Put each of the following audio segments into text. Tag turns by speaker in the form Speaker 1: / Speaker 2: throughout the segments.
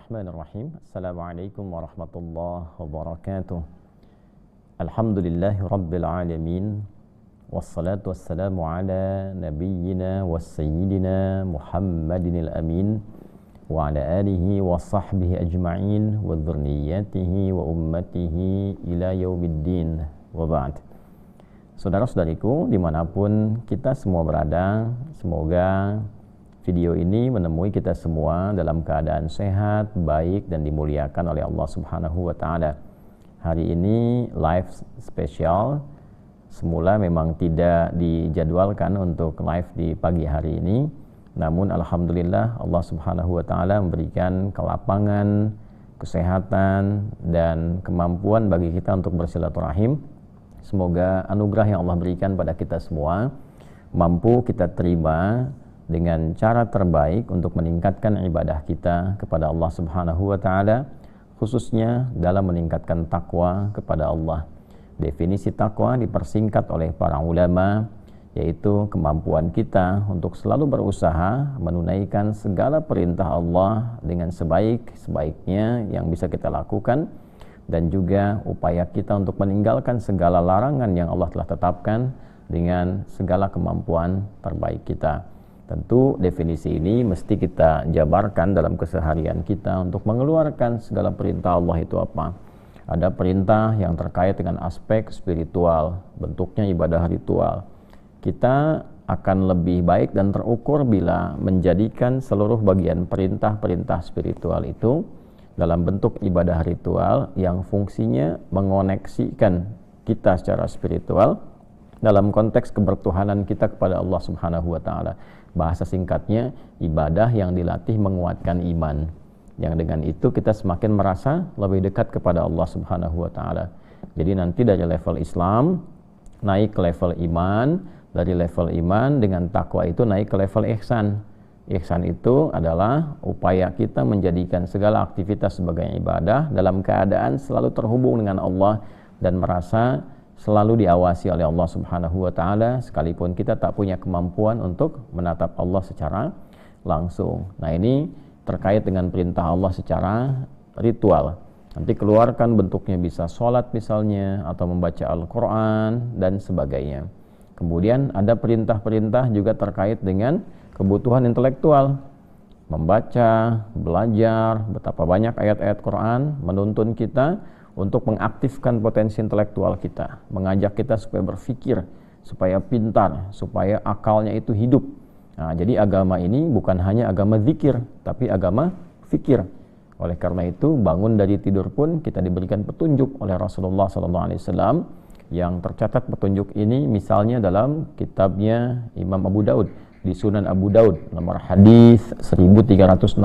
Speaker 1: Bismillahirrahmanirrahim. Assalamualaikum warahmatullahi wabarakatuh. Alhamdulillahi rabbil alamin. Wassalatu wassalamu ala nabiyyina wa sayyidina Muhammadinil amin wa ala alihi wa sahbihi ajma'in wa dhurriyyatihi wa ummatihi ila yaumiddin wa ba'd. Saudara-saudariku dimanapun kita semua berada, semoga video ini menemui kita semua dalam keadaan sehat, baik, dan dimuliakan oleh Allah Subhanahu wa Ta'ala. Hari ini live spesial. Semula memang tidak dijadwalkan untuk live di pagi hari ini, namun alhamdulillah Allah Subhanahu wa Ta'ala memberikan kelapangan, kesehatan, dan kemampuan bagi kita untuk bersilaturahim. Semoga anugerah yang Allah berikan pada kita semua mampu kita terima dengan cara terbaik untuk meningkatkan ibadah kita kepada Allah Subhanahu wa Ta'ala, khususnya dalam meningkatkan takwa kepada Allah. Definisi takwa dipersingkat oleh para ulama, yaitu kemampuan kita untuk selalu berusaha menunaikan segala perintah Allah dengan sebaik-baiknya yang bisa kita lakukan, dan juga upaya kita untuk meninggalkan segala larangan yang Allah telah tetapkan dengan segala kemampuan terbaik kita. Tentu definisi ini mesti kita jabarkan dalam keseharian kita untuk mengeluarkan segala perintah Allah itu apa. Ada perintah yang terkait dengan aspek spiritual, bentuknya ibadah ritual. Kita akan lebih baik dan terukur bila menjadikan seluruh bagian perintah-perintah spiritual itu dalam bentuk ibadah ritual yang fungsinya mengoneksikan kita secara spiritual dalam konteks kebertuhanan kita kepada Allah Subhanahu wa Ta'ala. Bahasa singkatnya, ibadah yang dilatih menguatkan iman, yang dengan itu kita semakin merasa lebih dekat kepada Allah Subhanahu wa Ta'ala. Jadi nanti dari level Islam naik ke level iman, dari level iman dengan takwa itu naik ke level ihsan. Ihsan itu adalah upaya kita menjadikan segala aktivitas sebagai ibadah dalam keadaan selalu terhubung dengan Allah dan merasa selalu diawasi oleh Allah Subhanahu wa Ta'ala, sekalipun kita tak punya kemampuan untuk menatap Allah secara langsung. Nah, ini terkait dengan perintah Allah secara ritual. Nanti keluarkan bentuknya bisa sholat misalnya, atau membaca Al-Quran dan sebagainya. Kemudian ada perintah-perintah juga terkait dengan kebutuhan intelektual. Membaca, belajar, betapa banyak ayat-ayat Quran menuntun kita untuk mengaktifkan potensi intelektual kita, mengajak kita supaya berpikir, supaya pintar, supaya akalnya itu hidup. Nah, jadi agama ini bukan hanya agama zikir, tapi agama fikir. Oleh karena itu, bangun dari tidur pun kita diberikan petunjuk oleh Rasulullah SAW, yang tercatat petunjuk ini misalnya dalam kitabnya Imam Abu Daud, di Sunan Abu Daud, nomor hadis 1367.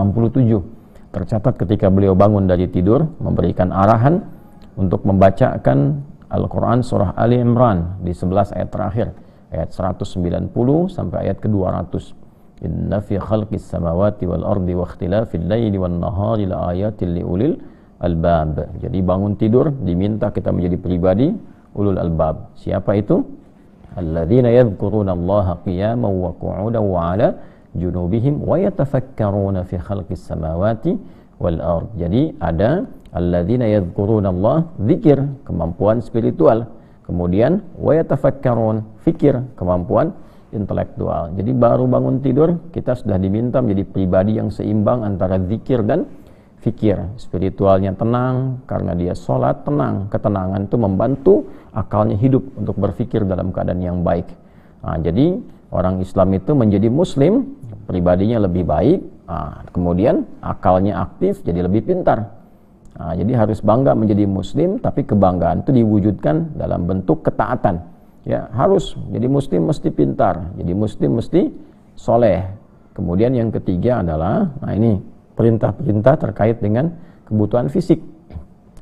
Speaker 1: Tercatat ketika beliau bangun dari tidur, memberikan arahan untuk membacakan Al-Quran surah Ali Imran di 11 ayat terakhir, ayat 190 sampai ayat ke-200. Inna fi khalqis samawati wal ardi wa ikhtilafil laili wan nahari la ayatil liulil albab. Jadi bangun tidur diminta kita menjadi pribadi ulul albab. Siapa itu? Alladzina yadhkuruna Allaha qiyaman wa qu'udan wa 'ala junubihim wa yatafakkaruna fi khalqis samawati wal ard. Jadi ada alladzina yadhkuruna Allah, zikir, kemampuan spiritual. Kemudian wa yatafakkarun, fikir, kemampuan intelektual. Jadi baru bangun tidur kita sudah diminta menjadi pribadi yang seimbang antara zikir dan fikir. Spiritualnya tenang karena dia sholat, tenang. Ketenangan itu membantu akalnya hidup untuk berpikir dalam keadaan yang baik. Nah, jadi orang Islam itu menjadi muslim, pribadinya lebih baik, kemudian akalnya aktif, jadi lebih pintar. Nah, jadi harus bangga menjadi muslim, tapi kebanggaan itu diwujudkan dalam bentuk ketaatan. Ya, harus jadi muslim mesti pintar, jadi muslim mesti soleh. Kemudian yang ketiga adalah, nah ini perintah-perintah terkait dengan kebutuhan fisik.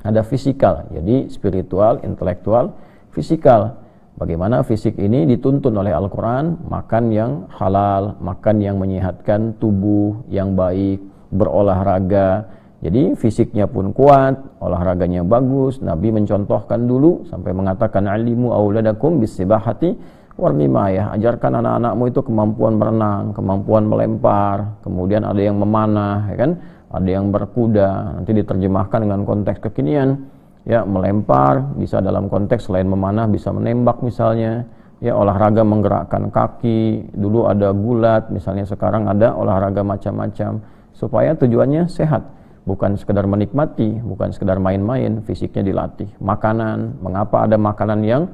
Speaker 1: Ada fisikal, jadi spiritual, intelektual, fisikal. Bagaimana fisik ini dituntun oleh Al-Quran, makan yang halal, makan yang menyehatkan tubuh yang baik, berolahraga. Jadi fisiknya pun kuat, olahraganya bagus. Nabi mencontohkan dulu sampai mengatakan alimu auladakum bisibahati warmimayah. Ajarkan anak-anakmu itu kemampuan berenang, kemampuan melempar, kemudian ada yang memanah, ya kan? ada yang berkuda, nanti diterjemahkan dengan konteks kekinian, ya melempar, bisa dalam konteks selain memanah bisa menembak misalnya, ya olahraga menggerakkan kaki, dulu ada gulat, misalnya sekarang ada olahraga macam-macam, supaya tujuannya sehat, bukan sekedar menikmati, bukan sekedar main-main, fisiknya dilatih. Makanan, mengapa ada makanan yang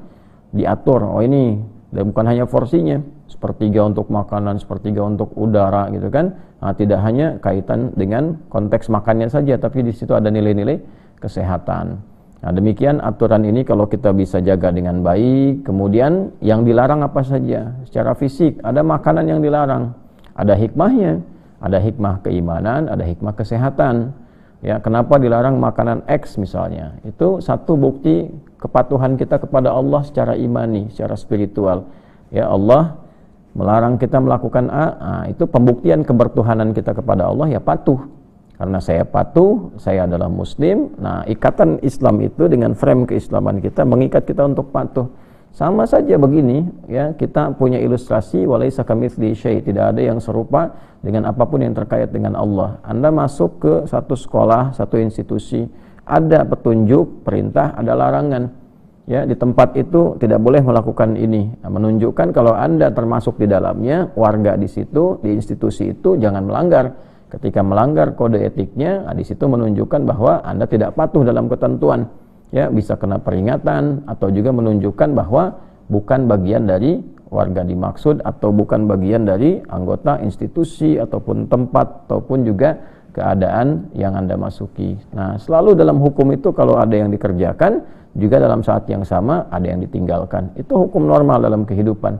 Speaker 1: diatur, oh ini, dan bukan hanya porsinya, sepertiga untuk makanan, sepertiga untuk udara gitu kan. Nah, tidak hanya kaitan dengan konteks makannya saja, tapi di situ ada nilai-nilai kesehatan. Nah, demikian aturan ini kalau kita bisa jaga dengan baik. Kemudian yang dilarang apa saja secara fisik, ada makanan yang dilarang, ada hikmahnya, ada hikmah keimanan, ada hikmah kesehatan. Ya, kenapa dilarang makanan X misalnya? Itu satu bukti kepatuhan kita kepada Allah secara imani, secara spiritual. Ya, Allah melarang kita melakukan A, itu pembuktian kebertuhanan kita kepada Allah, ya patuh. Karena saya patuh, saya adalah muslim. Nah, ikatan Islam itu dengan frame keislaman kita mengikat kita untuk patuh. Sama saja begini, ya, kita punya ilustrasi walaisa kamitslihi syai', tidak ada yang serupa dengan apapun yang terkait dengan Allah. Anda masuk ke satu sekolah, satu institusi, ada petunjuk, perintah, ada larangan. Ya, di tempat itu tidak boleh melakukan ini. Nah, menunjukkan kalau Anda termasuk di dalamnya, warga di situ, di institusi itu jangan melanggar. Ketika melanggar kode etiknya, di situ menunjukkan bahwa Anda tidak patuh dalam ketentuan. Ya, bisa kena peringatan atau juga menunjukkan bahwa bukan bagian dari warga dimaksud atau bukan bagian dari anggota institusi ataupun tempat ataupun juga keadaan yang Anda masuki. Nah, selalu dalam hukum itu kalau ada yang dikerjakan, juga dalam saat yang sama ada yang ditinggalkan. Itu hukum normal dalam kehidupan.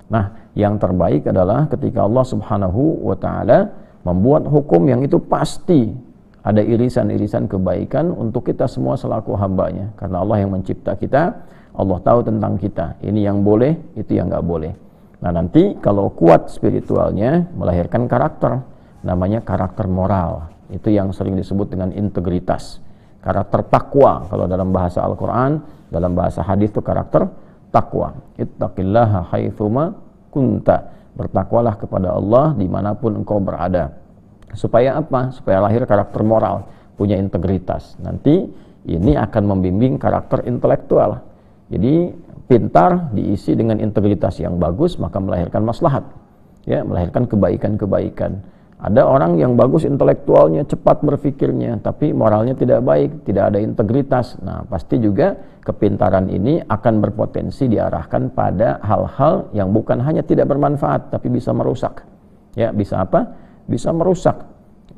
Speaker 1: Nah, yang terbaik adalah ketika Allah Subhanahu wa taala membuat hukum yang itu pasti ada irisan-irisan kebaikan untuk kita semua selaku hambanya. Karena Allah yang mencipta kita, Allah tahu tentang kita. Ini yang boleh, itu yang nggak boleh. Nah, nanti kalau kuat spiritualnya melahirkan karakter, namanya karakter moral. Itu yang sering disebut dengan integritas. Karakter takwa, kalau dalam bahasa Al-Quran, dalam bahasa hadis itu karakter takwa. Ittaqillaha haitsuma kunta. Bertakwalah kepada Allah dimanapun engkau berada. Supaya apa? Supaya lahir karakter moral, punya integritas. Nanti ini akan membimbing karakter intelektual. Jadi pintar diisi dengan integritas yang bagus, maka melahirkan maslahat. Ya, melahirkan kebaikan-kebaikan. Ada orang yang bagus intelektualnya, cepat berpikirnya, tapi moralnya tidak baik, tidak ada integritas. Nah, pasti juga kepintaran ini akan berpotensi diarahkan pada hal-hal yang bukan hanya tidak bermanfaat, tapi bisa merusak. Ya, bisa apa? Bisa merusak.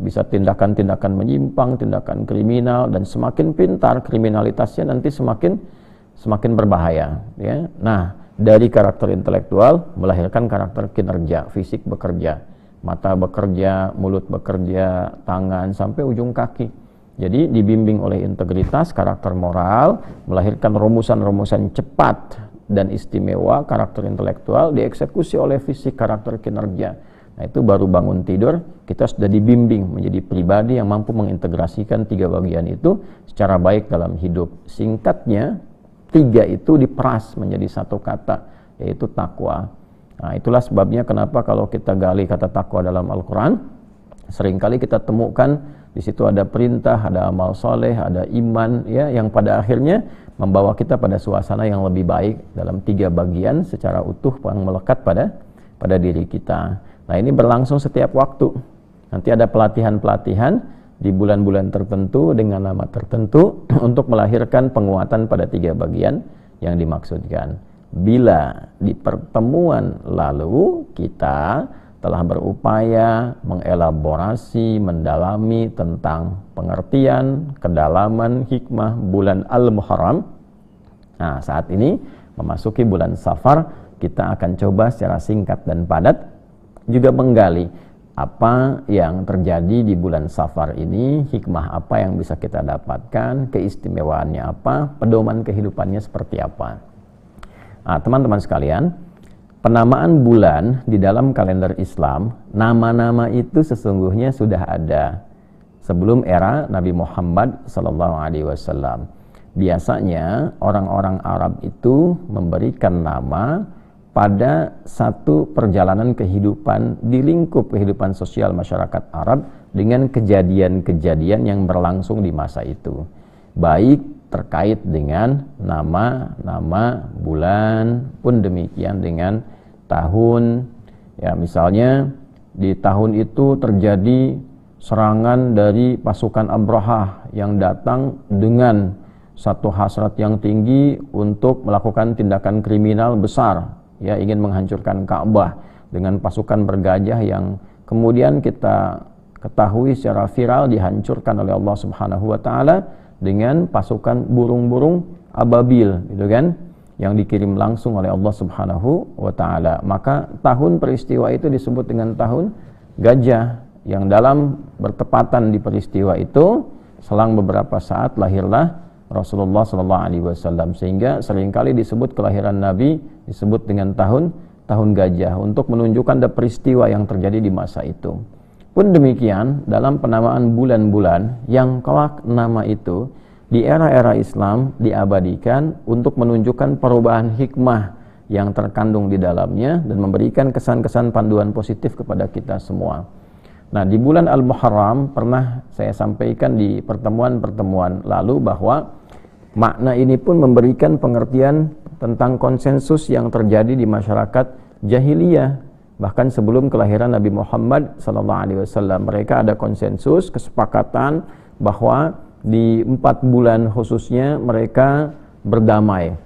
Speaker 1: Bisa tindakan-tindakan menyimpang, tindakan kriminal, dan semakin pintar kriminalitasnya nanti semakin berbahaya. Ya. Nah, dari karakter intelektual melahirkan karakter kinerja, fisik bekerja. Mata bekerja, mulut bekerja, tangan, sampai ujung kaki. Jadi dibimbing oleh integritas, karakter moral, melahirkan rumusan-rumusan cepat dan istimewa, karakter intelektual, dieksekusi oleh fisik, karakter kinerja. Nah, itu baru bangun tidur, kita sudah dibimbing menjadi pribadi yang mampu mengintegrasikan tiga bagian itu secara baik dalam hidup. Singkatnya, tiga itu diperas menjadi satu kata, yaitu takwa. Nah, itulah sebabnya kenapa kalau kita gali kata takwa dalam Al-Quran, seringkali kita temukan di situ ada perintah, ada amal soleh, ada iman, ya, yang pada akhirnya membawa kita pada suasana yang lebih baik dalam tiga bagian secara utuh yang melekat pada diri kita. Nah, ini berlangsung setiap waktu. Nanti ada pelatihan-pelatihan di bulan-bulan tertentu dengan nama tertentu untuk melahirkan penguatan pada tiga bagian yang dimaksudkan. Bila di pertemuan lalu kita telah berupaya mengelaborasi, mendalami tentang pengertian, kedalaman, hikmah bulan Al-Muharram. Nah, saat ini memasuki bulan Safar, kita akan coba secara singkat dan padat juga menggali apa yang terjadi di bulan Safar ini, hikmah apa yang bisa kita dapatkan, keistimewaannya apa, pedoman kehidupannya seperti apa. Nah, teman-teman sekalian, penamaan bulan di dalam kalender Islam, nama-nama itu sesungguhnya sudah ada sebelum era Nabi Muhammad SAW. Biasanya orang-orang Arab itu memberikan nama pada satu perjalanan kehidupan di lingkup kehidupan sosial masyarakat Arab dengan kejadian-kejadian yang berlangsung di masa itu, baik terkait dengan nama bulan pun demikian dengan tahun. Ya, misalnya di tahun itu terjadi serangan dari pasukan Abrahah yang datang dengan satu hasrat yang tinggi untuk melakukan tindakan kriminal besar, ya, ingin menghancurkan Ka'bah dengan pasukan bergajah yang kemudian kita ketahui secara viral dihancurkan oleh Allah Subhanahu wa taala dengan pasukan burung-burung ababil, gitu kan, yang dikirim langsung oleh Allah Subhanahu wa taala. Maka tahun peristiwa itu disebut dengan tahun gajah, yang dalam bertepatan di peristiwa itu selang beberapa saat lahirlah Rasulullah SAW, sehingga seringkali disebut kelahiran Nabi disebut dengan tahun gajah untuk menunjukkan ada peristiwa yang terjadi di masa itu. Pun demikian dalam penamaan bulan-bulan yang kelak nama itu di era-era Islam diabadikan untuk menunjukkan perubahan hikmah yang terkandung di dalamnya dan memberikan kesan-kesan panduan positif kepada kita semua. Nah, di bulan Al-Muharram pernah saya sampaikan di pertemuan-pertemuan lalu bahwa makna ini pun memberikan pengertian tentang konsensus yang terjadi di masyarakat jahiliyah. Bahkan sebelum kelahiran Nabi Muhammad SAW, mereka ada konsensus, kesepakatan bahwa di 4 bulan khususnya mereka berdamai.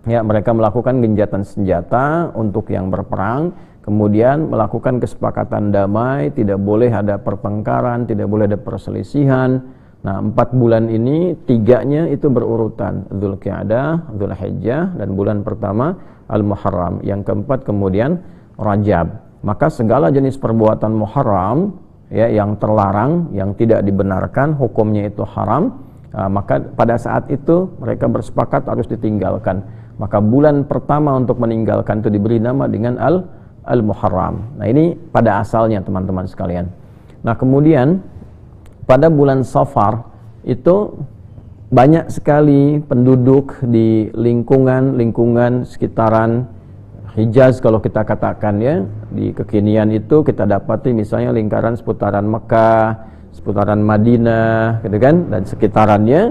Speaker 1: Ya, mereka melakukan genjatan senjata untuk yang berperang, kemudian melakukan kesepakatan damai, tidak boleh ada pertengkaran, tidak boleh ada perselisihan. Nah, 4 bulan ini 3-nya itu berurutan, Dzulqa'dah, Dzulhijjah, dan bulan pertama Al-Muharram. Yang keempat kemudian Rajab. Maka segala jenis perbuatan Muharram, ya, yang terlarang, yang tidak dibenarkan, hukumnya itu haram, maka pada saat itu mereka bersepakat harus ditinggalkan. Maka bulan pertama untuk meninggalkan itu diberi nama dengan Al-Muharram. Nah, ini pada asalnya teman-teman sekalian. Nah, kemudian pada bulan Safar itu banyak sekali penduduk di lingkungan sekitaran Hijaz, kalau kita katakan, ya, di kekinian itu kita dapati misalnya lingkaran seputaran Mekah, seputaran Madinah, gitu kan, dan sekitarannya.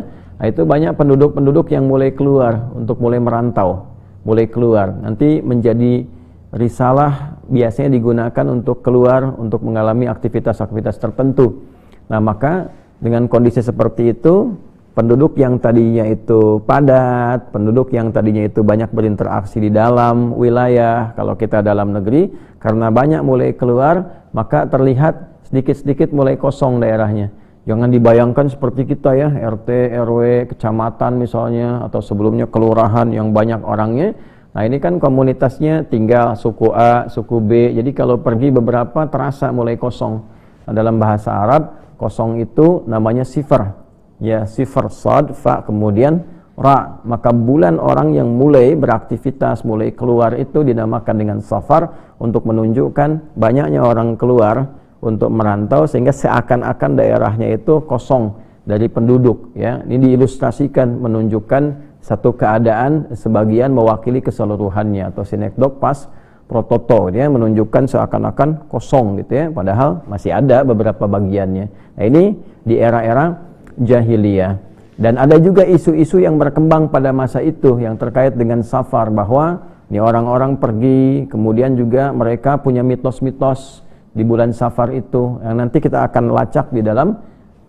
Speaker 1: Nah, itu banyak penduduk-penduduk yang mulai keluar untuk mulai merantau, mulai keluar. Nanti menjadi risalah biasanya digunakan untuk keluar untuk mengalami aktivitas-aktivitas tertentu. Nah, maka dengan kondisi seperti itu, penduduk yang tadinya itu padat, penduduk yang tadinya itu banyak berinteraksi di dalam wilayah, kalau kita dalam negeri, karena banyak mulai keluar, maka terlihat sedikit-sedikit mulai kosong daerahnya. Jangan dibayangkan seperti kita, ya, RT, RW, kecamatan misalnya, atau sebelumnya kelurahan yang banyak orangnya. Nah, ini kan komunitasnya tinggal suku A, suku B, jadi kalau pergi beberapa terasa mulai kosong. Nah, dalam bahasa Arab, kosong itu namanya sifar. Ya, sifar, sad, fa, kemudian ra. Maka bulan orang yang mulai beraktivitas, mulai keluar itu dinamakan dengan Safar untuk menunjukkan banyaknya orang keluar untuk merantau, sehingga seakan-akan daerahnya itu kosong dari penduduk, ya. Ini diilustrasikan menunjukkan satu keadaan sebagian mewakili keseluruhannya, atau sinekdok pas prototo, dia menunjukkan seakan-akan kosong, gitu, ya, padahal masih ada beberapa bagiannya. Nah, ini di era-era jahiliyah. Dan ada juga isu-isu yang berkembang pada masa itu yang terkait dengan Safar, bahwa ini orang-orang pergi, kemudian juga mereka punya mitos-mitos di bulan Safar itu yang nanti kita akan lacak di dalam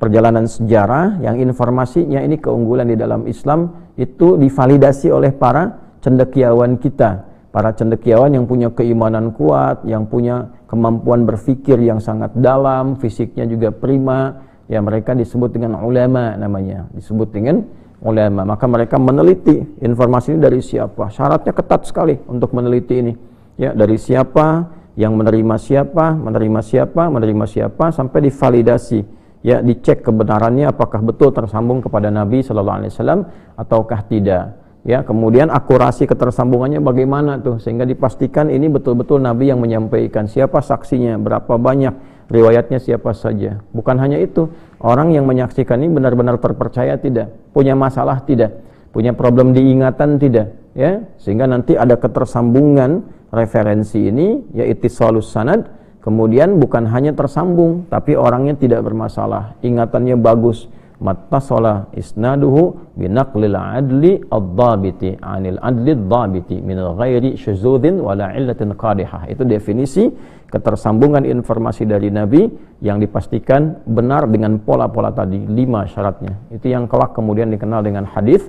Speaker 1: perjalanan sejarah, yang informasinya ini keunggulan di dalam Islam itu divalidasi oleh para cendekiawan kita, para cendekiawan yang punya keimanan kuat, yang punya kemampuan berpikir yang sangat dalam, fisiknya juga prima. Ya, mereka disebut dengan ulama namanya, disebut dengan ulama. Maka mereka meneliti informasi ini dari siapa. Syaratnya ketat sekali untuk meneliti ini. Ya, dari siapa, yang menerima siapa, sampai divalidasi. Ya, dicek kebenarannya apakah betul tersambung kepada Nabi sallallahu alaihi wasallam ataukah tidak. Ya, kemudian akurasi ketersambungannya bagaimana tuh, sehingga dipastikan ini betul-betul Nabi yang menyampaikan, siapa saksinya, berapa banyak, riwayatnya siapa saja. Bukan hanya itu, orang yang menyaksikan ini benar-benar terpercaya tidak, punya masalah tidak, punya problem diingatan tidak, ya, sehingga nanti ada ketersambungan referensi ini, yaitu ittisalus sanad, kemudian bukan hanya tersambung, tapi orangnya tidak bermasalah, ingatannya bagus. Mattasala isnaduhu binaqlil adli ad-dhabiti anil adli ad-dhabiti min ghairi syuzudzin wala illatin qadihah. Itu definisi ketersambungan informasi dari Nabi yang dipastikan benar dengan pola-pola tadi, 5 syaratnya. Itu yang kelak kemudian dikenal dengan hadis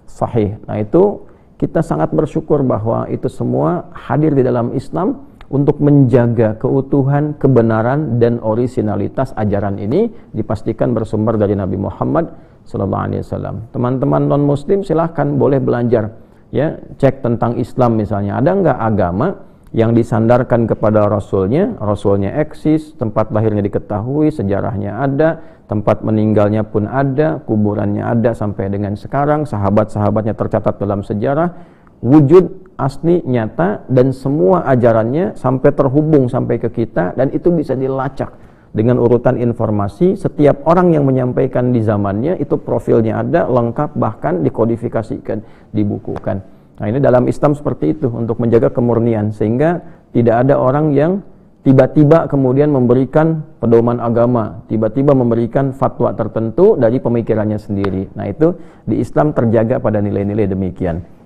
Speaker 1: sahih. Nah, itu kita sangat bersyukur bahwa itu semua hadir di dalam Islam untuk menjaga keutuhan, kebenaran dan orisinalitas ajaran ini dipastikan bersumber dari Nabi Muhammad SAW. Teman-teman non Muslim silahkan boleh belajar, ya, cek tentang Islam misalnya. Ada nggak agama yang disandarkan kepada Rasulnya eksis, tempat lahirnya diketahui, sejarahnya ada, tempat meninggalnya pun ada, kuburannya ada sampai dengan sekarang, sahabat-sahabatnya tercatat dalam sejarah, wujud asli, nyata, dan semua ajarannya sampai terhubung sampai ke kita, dan itu bisa dilacak dengan urutan informasi. Setiap orang yang menyampaikan di zamannya itu profilnya ada, lengkap, bahkan dikodifikasikan, dibukukan. Nah, ini dalam Islam seperti itu untuk menjaga kemurnian, sehingga tidak ada orang yang tiba-tiba kemudian memberikan pedoman agama, tiba-tiba memberikan fatwa tertentu dari pemikirannya sendiri. Nah, itu di Islam terjaga pada nilai-nilai demikian.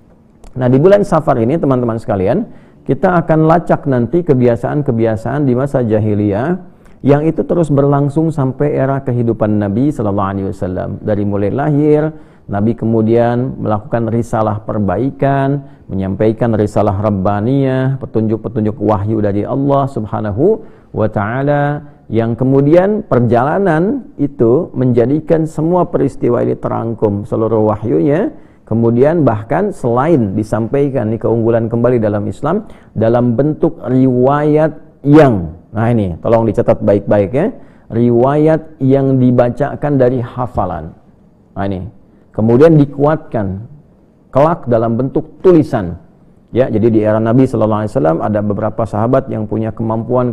Speaker 1: Nah, di bulan Safar ini teman-teman sekalian, kita akan lacak nanti kebiasaan-kebiasaan di masa jahiliyah yang itu terus berlangsung sampai era kehidupan Nabi sallallahu alaihi wasallam. Dari mulai lahir, Nabi kemudian melakukan risalah perbaikan, menyampaikan risalah rabbaniyah, petunjuk-petunjuk wahyu dari Allah Subhanahu wa taala, yang kemudian perjalanan itu menjadikan semua peristiwa ini terangkum seluruh wahyunya. Kemudian bahkan selain disampaikan di keunggulan kembali dalam Islam dalam bentuk riwayat yang, nah ini tolong dicatat baik-baik ya, riwayat yang dibacakan dari hafalan. Nah ini kemudian dikuatkan kelak dalam bentuk tulisan. Ya, jadi di era Nabi sallallahu alaihi wasallam ada beberapa sahabat yang punya kemampuan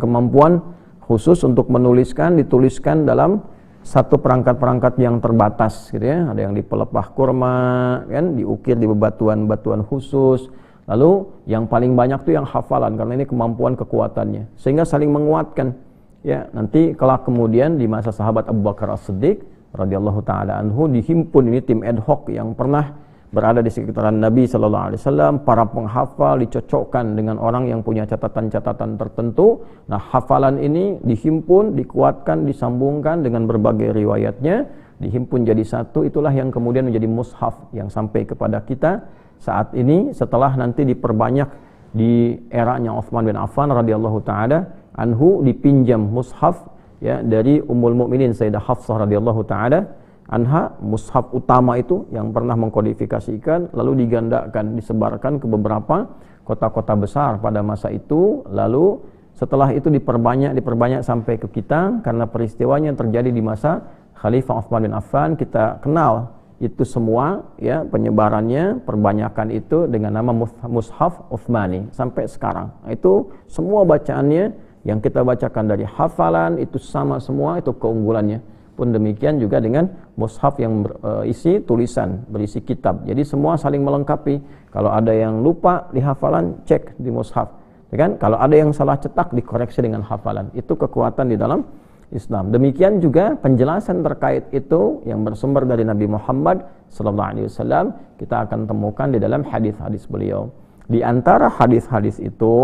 Speaker 1: khusus untuk menuliskan, dituliskan dalam satu perangkat-perangkat yang terbatas gitu ya. Ada yang di pelepah kurma kan, diukir di bebatuan-batuan khusus. Lalu yang paling banyak tuh yang hafalan, karena ini kemampuan kekuatannya, sehingga saling menguatkan. Ya, nanti kelak kemudian di masa sahabat Abu Bakar As-Siddiq radhiyallahu taala anhu dihimpun ini tim ad hoc yang pernah berada di sekitaran Nabi sallallahu alaihi wasallam, para penghafal dicocokkan dengan orang yang punya catatan-catatan tertentu. Nah, hafalan ini dihimpun, dikuatkan, disambungkan dengan berbagai riwayatnya, dihimpun jadi satu. Itulah yang kemudian menjadi mushaf yang sampai kepada kita saat ini, setelah nanti diperbanyak di eranya Utsman bin Affan radhiyallahu taala anhu, dipinjam mushaf ya dari Ummul Mukminin Sayyidah Hafsah radhiyallahu taala anha, mushaf utama itu yang pernah mengkodifikasikan, lalu digandakan, disebarkan ke beberapa kota-kota besar pada masa itu. Lalu setelah itu diperbanyak sampai ke kita, karena peristiwanya yang terjadi di masa Khalifah Utsman bin Affan. Kita kenal itu semua ya, penyebarannya, perbanyakan itu dengan nama Mushaf Utsmani sampai sekarang. Itu semua bacaannya yang kita bacakan dari hafalan itu sama semua, itu keunggulannya. Pun demikian juga dengan mushaf yang berisi tulisan, berisi kitab. Jadi semua saling melengkapi. Kalau ada yang lupa di hafalan, cek di mushaf. Ya kan? Kalau ada yang salah cetak, dikoreksi dengan hafalan. Itu kekuatan di dalam Islam. Demikian juga penjelasan terkait itu yang bersumber dari Nabi Muhammad SAW, kita akan temukan di dalam hadis-hadis beliau. Di antara hadis-hadis itu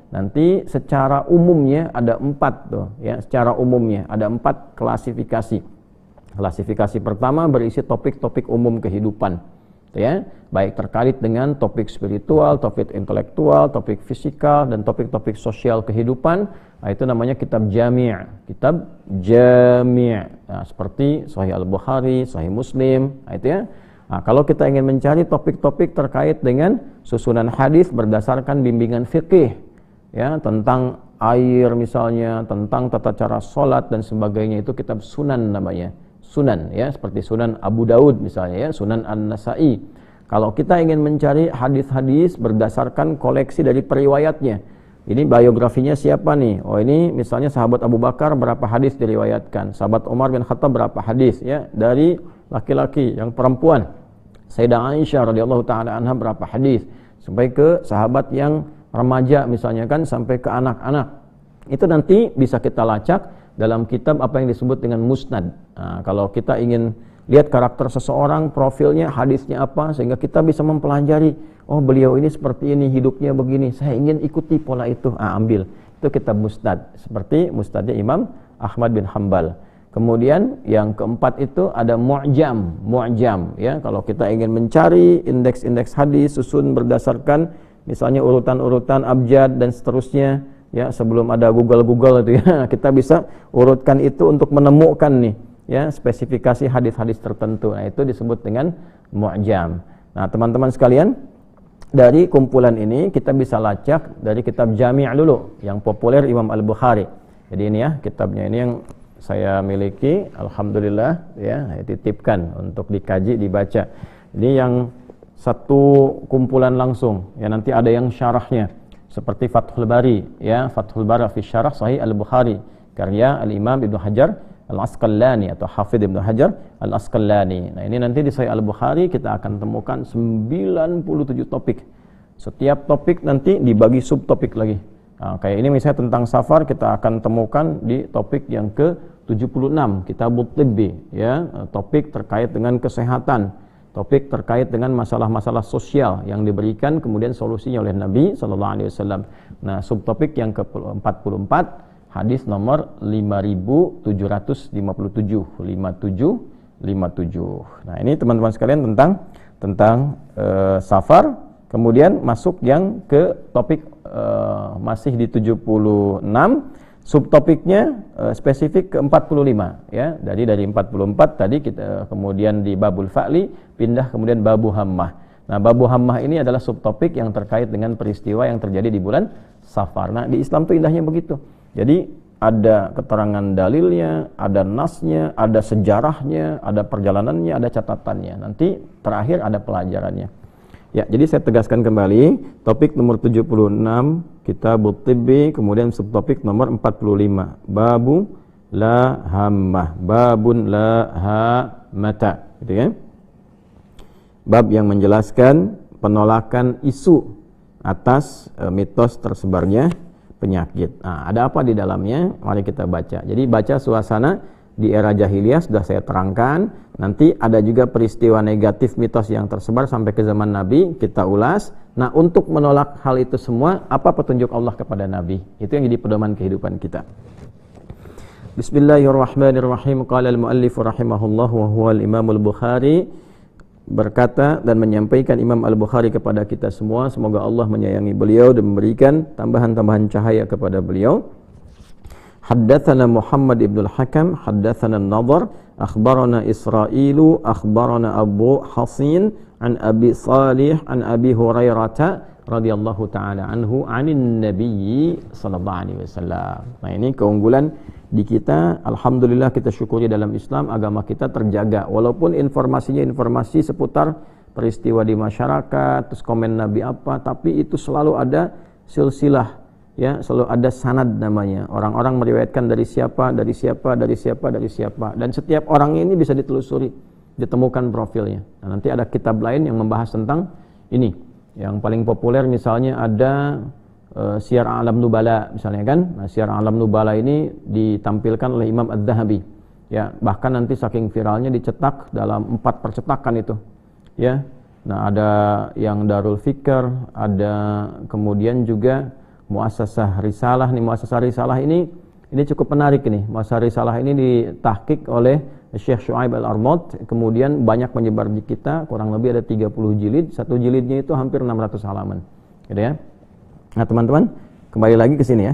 Speaker 1: nanti secara umumnya ada 4 tuh ya, secara umumnya ada 4 klasifikasi. Klasifikasi pertama berisi topik-topik umum kehidupan ya, baik terkait dengan topik spiritual, topik intelektual, topik fisikal, dan topik-topik sosial kehidupan. Nah, itu namanya kitab jami', kitab jami'. Nah, seperti Sahih Al-Bukhari, Sahih Muslim, nah, itu ya. Nah, kalau kita ingin mencari topik-topik terkait dengan susunan hadis berdasarkan bimbingan fikih ya, tentang air misalnya, tentang tata cara sholat dan sebagainya, itu kitab sunan namanya, sunan ya, seperti Sunan Abu Daud misalnya ya, Sunan An-Nasai. Kalau kita ingin mencari hadis-hadis berdasarkan koleksi dari periwayatnya, ini biografinya siapa nih? Oh, ini misalnya sahabat Abu Bakar berapa hadis diriwayatkan, sahabat Umar bin Khattab berapa hadis ya, dari laki-laki, yang perempuan Sayyidah Aisyah radhiyallahu taala anha berapa hadis, sampai ke sahabat yang remaja misalnya kan, sampai ke anak-anak.
Speaker 2: Itu nanti bisa kita lacak dalam kitab apa yang disebut dengan musnad. Nah, kalau kita ingin lihat karakter seseorang, profilnya, hadisnya apa, sehingga kita bisa mempelajari, oh beliau ini seperti ini, hidupnya begini, saya ingin ikuti pola itu. Ambil. Itu kitab musnad, seperti musnadnya Imam Ahmad bin Hanbal. Kemudian yang keempat itu ada mu'jam, ya. Kalau kita ingin mencari indeks-indeks hadis susun berdasarkan misalnya urutan-urutan abjad dan seterusnya, ya, sebelum ada Google itu ya, kita bisa urutkan itu untuk menemukan nih, ya, spesifikasi hadis-hadis tertentu. Nah, itu disebut dengan mu'jam. Nah, teman-teman sekalian, dari kumpulan ini kita bisa lacak dari kitab Jami' dulu yang populer Imam Al-Bukhari. Jadi ini ya, kitabnya ini yang saya miliki, alhamdulillah, ya, titipkan untuk dikaji, dibaca. Ini yang satu kumpulan langsung, ya, nanti ada yang syarahnya seperti Fathul Bari, ya, Fathul Bari fi Syarah Sahih Al-Bukhari karya Al-Imam Ibnu Hajar Al-Asqalani atau Hafidh Ibnu Hajar Al-Asqalani. Nah, ini nanti di Sahih Al-Bukhari kita akan temukan 97 topik. Setiap topik nanti dibagi subtopik lagi. Nah, kayak ini misalnya tentang safar, kita akan temukan di topik yang ke-76, Kitabut Tibbi, ya, topik terkait dengan kesehatan, topik terkait dengan masalah-masalah sosial yang diberikan kemudian solusinya oleh Nabi sallallahu alaihi wasallam. Nah, subtopik yang ke-44, hadis nomor 5757. Nah, ini teman-teman sekalian tentang safar. Kemudian masuk yang ke topik masih di 76, subtopiknya spesifik ke 45, ya. Dari 44 tadi kita kemudian di babul fa'li pindah kemudian babu hammah. Nah, babu hammah ini adalah subtopik yang terkait dengan peristiwa yang terjadi di bulan Safar. Nah, di Islam tuh indahnya begitu. Jadi ada keterangan dalilnya, ada nasnya, ada sejarahnya, ada perjalanannya, ada catatannya. Nanti terakhir ada pelajarannya. Ya, jadi saya tegaskan kembali, topik nomor 76, Kitabut Tibbi, kemudian subtopik nomor 45, Babu la hammah, babun la hammata, gitu ya. Bab yang menjelaskan penolakan isu atas mitos tersebarnya penyakit. Nah, ada apa di dalamnya? Mari kita baca. Jadi baca suasana di era jahiliyah sudah saya terangkan. Nanti ada juga peristiwa negatif mitos yang tersebar sampai ke zaman Nabi, kita ulas. Nah, untuk menolak hal itu semua, apa petunjuk Allah kepada Nabi? Itu yang jadi pedoman kehidupan kita. Bismillahirrahmanirrahim. Qala al-muallif rahimahullah wa huwa al-Imam al-Bukhari, berkata dan menyampaikan Imam Al-Bukhari kepada kita semua, semoga Allah menyayangi beliau dan memberikan tambahan-tambahan cahaya kepada beliau. Haddatsana Muhammad ibn al-Hakam, haddatsana an-Nadhr, akhbarana Israilu, akhbarana Abu Hasin an Abi Salih an Abi Hurairah radhiyallahu taala anhu anin Nabi sallallahu alaihi wasallam. Nah, ini keunggulan di kita, alhamdulillah kita syukuri dalam Islam, agama kita terjaga walaupun informasinya informasi seputar peristiwa di masyarakat, terus komen Nabi apa, tapi itu selalu ada silsilah, ya, selalu ada sanad namanya. Orang-orang meriwayatkan dari siapa, dan setiap orang ini bisa ditelusuri, ditemukan profilnya. Nah, nanti ada kitab lain yang membahas tentang ini. Yang paling populer misalnya ada Syiar A'lam Nubala misalnya kan. Nah, Syiar A'lam Nubala ini ditampilkan oleh Imam Adz-Dzahabi. Ya, bahkan nanti saking viralnya dicetak dalam 4 percetakan itu. Ya. Nah, ada yang Darul Fikr, ada kemudian juga Muassasah Risalah. Nih, Muassasah Risalah ini cukup menarik nih. Muassasah Risalah ini ditahqiq oleh Syekh Syuaib Al-Armad, kemudian banyak menyebar di kita, kurang lebih ada 30 jilid, satu jilidnya itu hampir 600 halaman. Gitu ya. Nah, teman-teman, kembali lagi ke sini ya.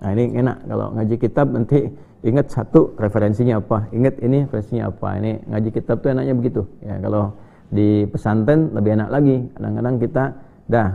Speaker 2: Nah, ini enak kalau ngaji kitab nanti ingat satu referensinya apa, ingat ini referensinya apa. Ini ngaji kitab tuh enaknya begitu. Ya, kalau di pesantren lebih enak lagi. Kadang-kadang kita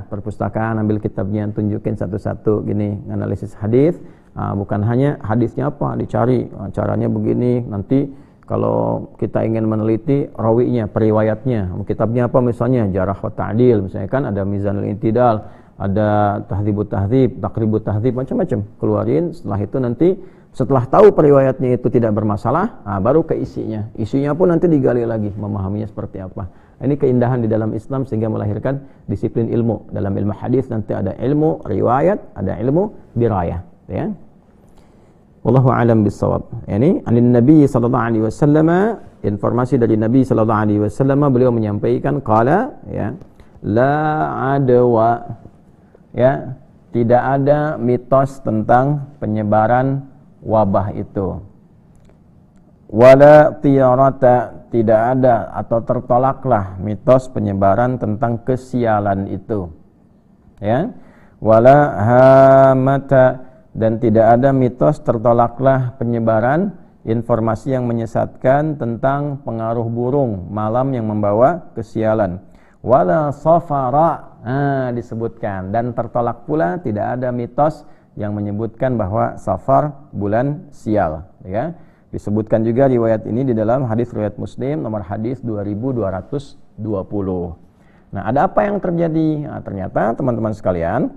Speaker 2: perpustakaan ambil kitabnya, tunjukin satu-satu gini, analisis hadis. Bukan hanya hadisnya apa dicari, caranya begini. Nanti kalau kita ingin meneliti rawinya, periwayatnya, kitabnya apa misalnya Jarh wa Ta'dil, misalnya kan ada Mizanul I'tidal, ada Tahdzibut Tahdzib, Taqribut Tahdzib, macam-macam keluarin. Setelah itu nanti setelah tahu periwayatnya itu tidak bermasalah, baru ke isinya. Isinya pun nanti digali lagi, memahaminya seperti apa. Ini keindahan di dalam Islam sehingga melahirkan disiplin ilmu. Dalam ilmu hadis nanti ada ilmu riwayat, ada ilmu dirayah. ya. Wallahu a'lam bissawab. Ini anin Nabi sallallahu alaihi wasallam, informasi dari Nabi sallallahu alaihi wasallam, beliau menyampaikan qala, ya, la adwa, ya, tidak ada mitos tentang penyebaran wabah itu. Wala tiyarata, tidak ada atau tertolaklah mitos penyebaran tentang kesialan itu. Ya. Wala hamata, dan tidak ada mitos tertolaklah penyebaran informasi yang menyesatkan tentang pengaruh burung malam yang membawa kesialan. Wala safara, disebutkan, dan tertolak pula tidak ada mitos yang menyebutkan bahwa safar bulan sial, ya. Disebutkan juga riwayat ini di dalam hadis riwayat Muslim nomor hadis 2220. Nah, ada apa yang terjadi? Nah, ternyata teman-teman sekalian,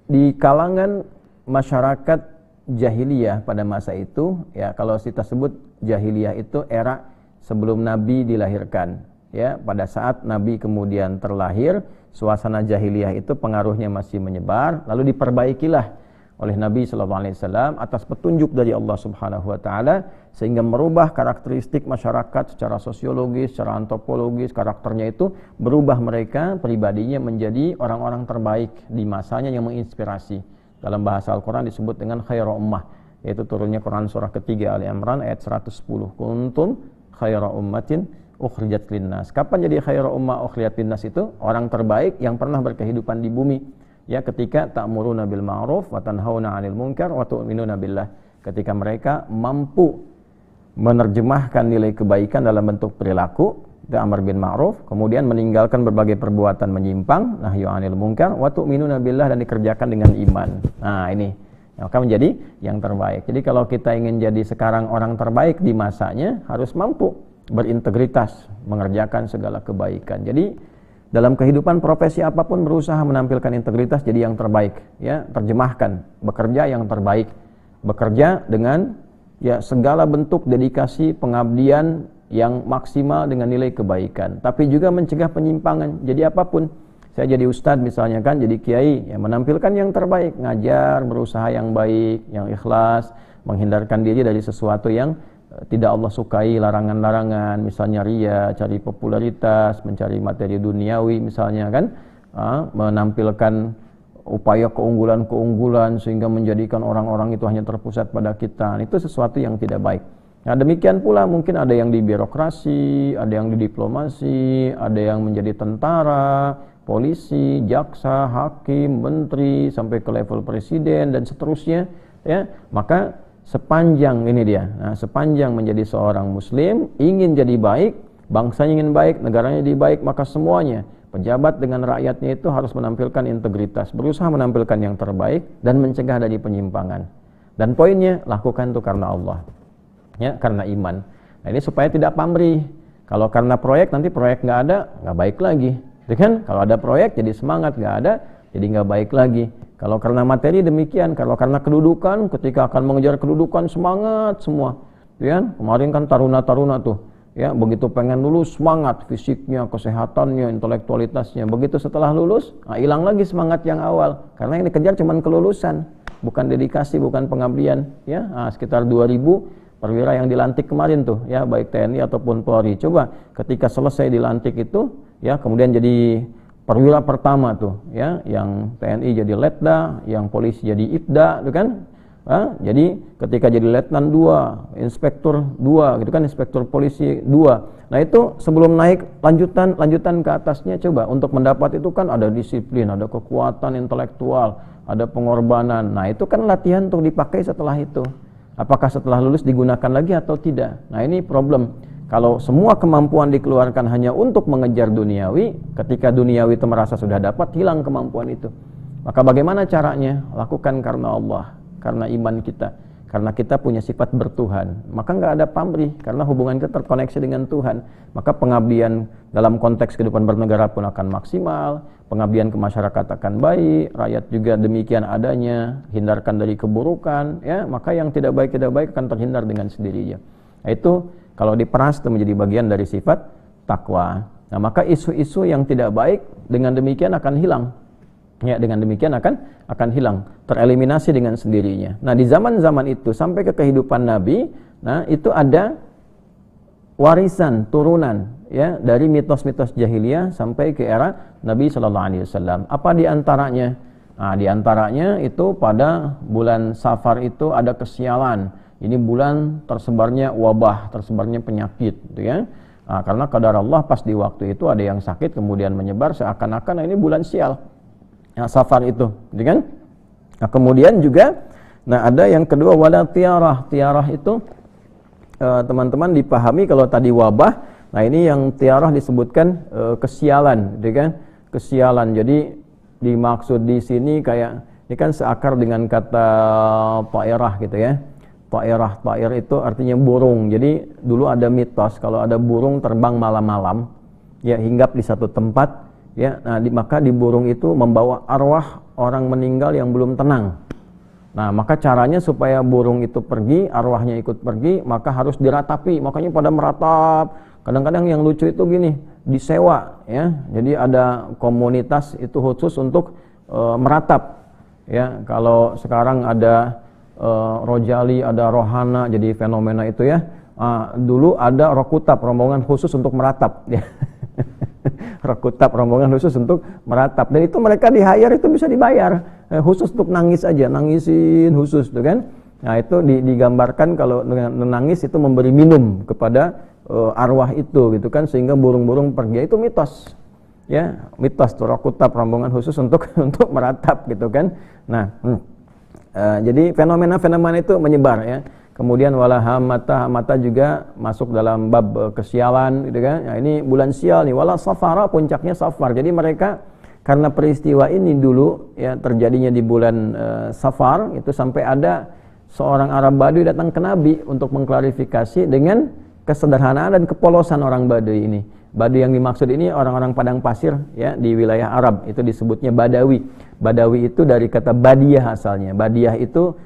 Speaker 2: di kalangan masyarakat jahiliyah pada masa itu, ya, kalau kita sebut jahiliyah itu era sebelum Nabi dilahirkan, ya, pada saat Nabi kemudian terlahir, suasana jahiliyah itu pengaruhnya masih menyebar, lalu diperbaikilah oleh Nabi SAW atas petunjuk dari Allah Subhanahu Wa Taala, sehingga merubah karakteristik masyarakat secara sosiologis, secara antropologis, karakternya itu berubah, mereka pribadinya menjadi orang-orang terbaik di masanya yang menginspirasi. Dalam bahasa Al-Quran disebut dengan khairu ummah, yaitu turunnya Quran surah ketiga Ali Imran ayat 110. Kuntum khairu ummatin ukhrijat linnas. Kapan jadi khairu ummah ukhrijat linnas itu? Orang terbaik yang pernah berkehidupan di bumi. Ya, ketika ta'muruna bil ma'ruf wa tanhauna 'anil munkar wa tu'minuna billah. Ketika mereka mampu menerjemahkan nilai kebaikan dalam bentuk perilaku, amar bin ma'ruf, kemudian meninggalkan berbagai perbuatan menyimpang, nahyu 'anil munkar, wa tu'minuna billah, dan dikerjakan dengan iman. Nah, ini maka menjadi yang terbaik. Jadi kalau kita ingin jadi sekarang orang terbaik di masanya, harus mampu berintegritas, mengerjakan segala kebaikan. Jadi dalam kehidupan profesi apapun berusaha menampilkan integritas jadi yang terbaik, ya, terjemahkan, bekerja yang terbaik, bekerja dengan, ya, segala bentuk dedikasi pengabdian yang maksimal dengan nilai kebaikan, tapi juga mencegah penyimpangan. Jadi apapun, saya jadi ustadz misalnya kan, jadi kiai, ya, menampilkan yang terbaik, ngajar, berusaha yang baik, yang ikhlas, menghindarkan diri dari sesuatu yang tidak Allah sukai, larangan-larangan, misalnya ria, cari popularitas, mencari materi duniawi misalnya kan, menampilkan upaya keunggulan-keunggulan sehingga menjadikan orang-orang itu hanya terpusat pada kita. Itu sesuatu yang tidak baik. Nah, demikian pula mungkin ada yang di birokrasi, ada yang di diplomasi, ada yang menjadi tentara, polisi, jaksa, hakim, menteri, sampai ke level presiden dan seterusnya, ya. Maka sepanjang ini dia, sepanjang menjadi seorang muslim, ingin jadi baik, bangsanya ingin baik, negaranya jadi baik, maka semuanya, pejabat dengan rakyatnya itu harus menampilkan integritas, berusaha menampilkan yang terbaik dan mencegah dari penyimpangan. Dan poinnya, lakukan itu karena Allah, ya, karena iman. Nah, ini supaya tidak pamrih. Kalau karena proyek, nanti proyek nggak ada, nggak baik lagi, ya kan? Kalau ada proyek jadi semangat, nggak ada jadi nggak baik lagi. Kalau karena materi demikian, kalau karena kedudukan, ketika akan mengejar kedudukan semangat semua, ya. Kemarin kan taruna-taruna tuh, ya, begitu pengen lulus semangat, fisiknya, kesehatannya, intelektualitasnya. Begitu setelah lulus, hilang lagi semangat yang awal, karena yang dikejar cuma kelulusan, bukan dedikasi, bukan pengabdian, ya. Sekitar 2000 perwira yang dilantik kemarin tuh, ya, baik TNI ataupun Polri. Coba ketika selesai dilantik itu, ya, kemudian jadi perwira pertama tuh, ya, yang TNI jadi letda, yang polisi jadi ibda, gitu kan? Jadi ketika jadi letnan 2, inspektur 2, gitu kan, inspektur polisi 2. Nah, itu sebelum naik lanjutan ke atasnya, coba untuk mendapat itu kan ada disiplin, ada kekuatan intelektual, ada pengorbanan. Nah, itu kan latihan untuk dipakai setelah itu. Apakah setelah lulus digunakan lagi atau tidak? Nah, ini problem. Kalau semua kemampuan dikeluarkan hanya untuk mengejar duniawi, ketika duniawi itu merasa sudah dapat, hilang kemampuan itu. Maka bagaimana caranya? Lakukan karena Allah, karena iman kita, karena kita punya sifat bertuhan. Maka nggak ada pamrih, karena hubungan kita terkoneksi dengan Tuhan. Maka pengabdian dalam konteks kehidupan bernegara pun akan maksimal, pengabdian ke masyarakat akan baik, rakyat juga demikian adanya, hindarkan dari keburukan, ya. Maka yang tidak baik akan terhindar dengan sendirinya. Nah, itu kalau diperas itu menjadi bagian dari sifat takwa. Nah, maka isu-isu yang tidak baik dengan demikian akan hilang. Ya, dengan demikian akan hilang, tereliminasi dengan sendirinya. Nah, di zaman-zaman itu sampai ke kehidupan Nabi, nah itu ada warisan turunan ya dari mitos-mitos jahiliyah sampai ke era Nabi sallallahu alaihi wasallam. Apa di antaranya? Nah, di antaranya itu pada bulan Safar itu ada kesialan. Ini bulan tersebarnya wabah, tersebarnya penyakit gitu ya. Nah, karena qadar Allah pas di waktu itu ada yang sakit kemudian menyebar seakan-akan ini bulan sial. Ya, Safar itu, gitu kan? Nah, kemudian juga, nah ada yang kedua wala tiarah. Tiarah itu teman-teman dipahami kalau tadi wabah. Nah ini yang tiarah disebutkan kesialan, gitu kan? Kesialan. Jadi dimaksud di sini kayak ini kan seakar dengan kata ta'irah gitu ya. Ta'ir itu artinya burung. Jadi dulu ada mitos kalau ada burung terbang malam-malam, ya hinggap di satu tempat. Ya, nah maka di burung itu membawa arwah orang meninggal yang belum tenang. Nah, maka caranya supaya burung itu pergi, arwahnya ikut pergi, maka harus diratapi. Makanya pada meratap. Kadang-kadang yang lucu itu gini, disewa ya. Jadi ada komunitas itu khusus untuk meratap. Ya, kalau sekarang ada rojali, ada rohana, jadi fenomena itu ya. Dulu ada rokutab, rombongan khusus untuk meratap ya. Rokutab, rombongan khusus untuk meratap, dan itu mereka di hire itu bisa dibayar khusus untuk nangis aja, nangisin khusus tuh kan. Nah itu digambarkan kalau dengan menangis itu memberi minum kepada arwah itu gitu kan, sehingga burung-burung pergi. Itu mitos ya, mitos tuh rokutab, rombongan khusus untuk meratap gitu kan. Nah jadi fenomena-fenomena itu menyebar ya. Kemudian wala hamata juga masuk dalam bab kesialan gitu kan. Nah, ini bulan sial nih, wala safara, puncaknya Safar. Jadi mereka karena peristiwa ini dulu ya terjadinya di bulan Safar itu sampai ada seorang Arab Baduy datang ke Nabi untuk mengklarifikasi dengan kesederhanaan dan kepolosan orang Baduy ini. Baduy yang dimaksud ini orang-orang padang pasir ya di wilayah Arab, itu disebutnya Badawi. Badawi itu dari kata Badiah asalnya. Badiah itu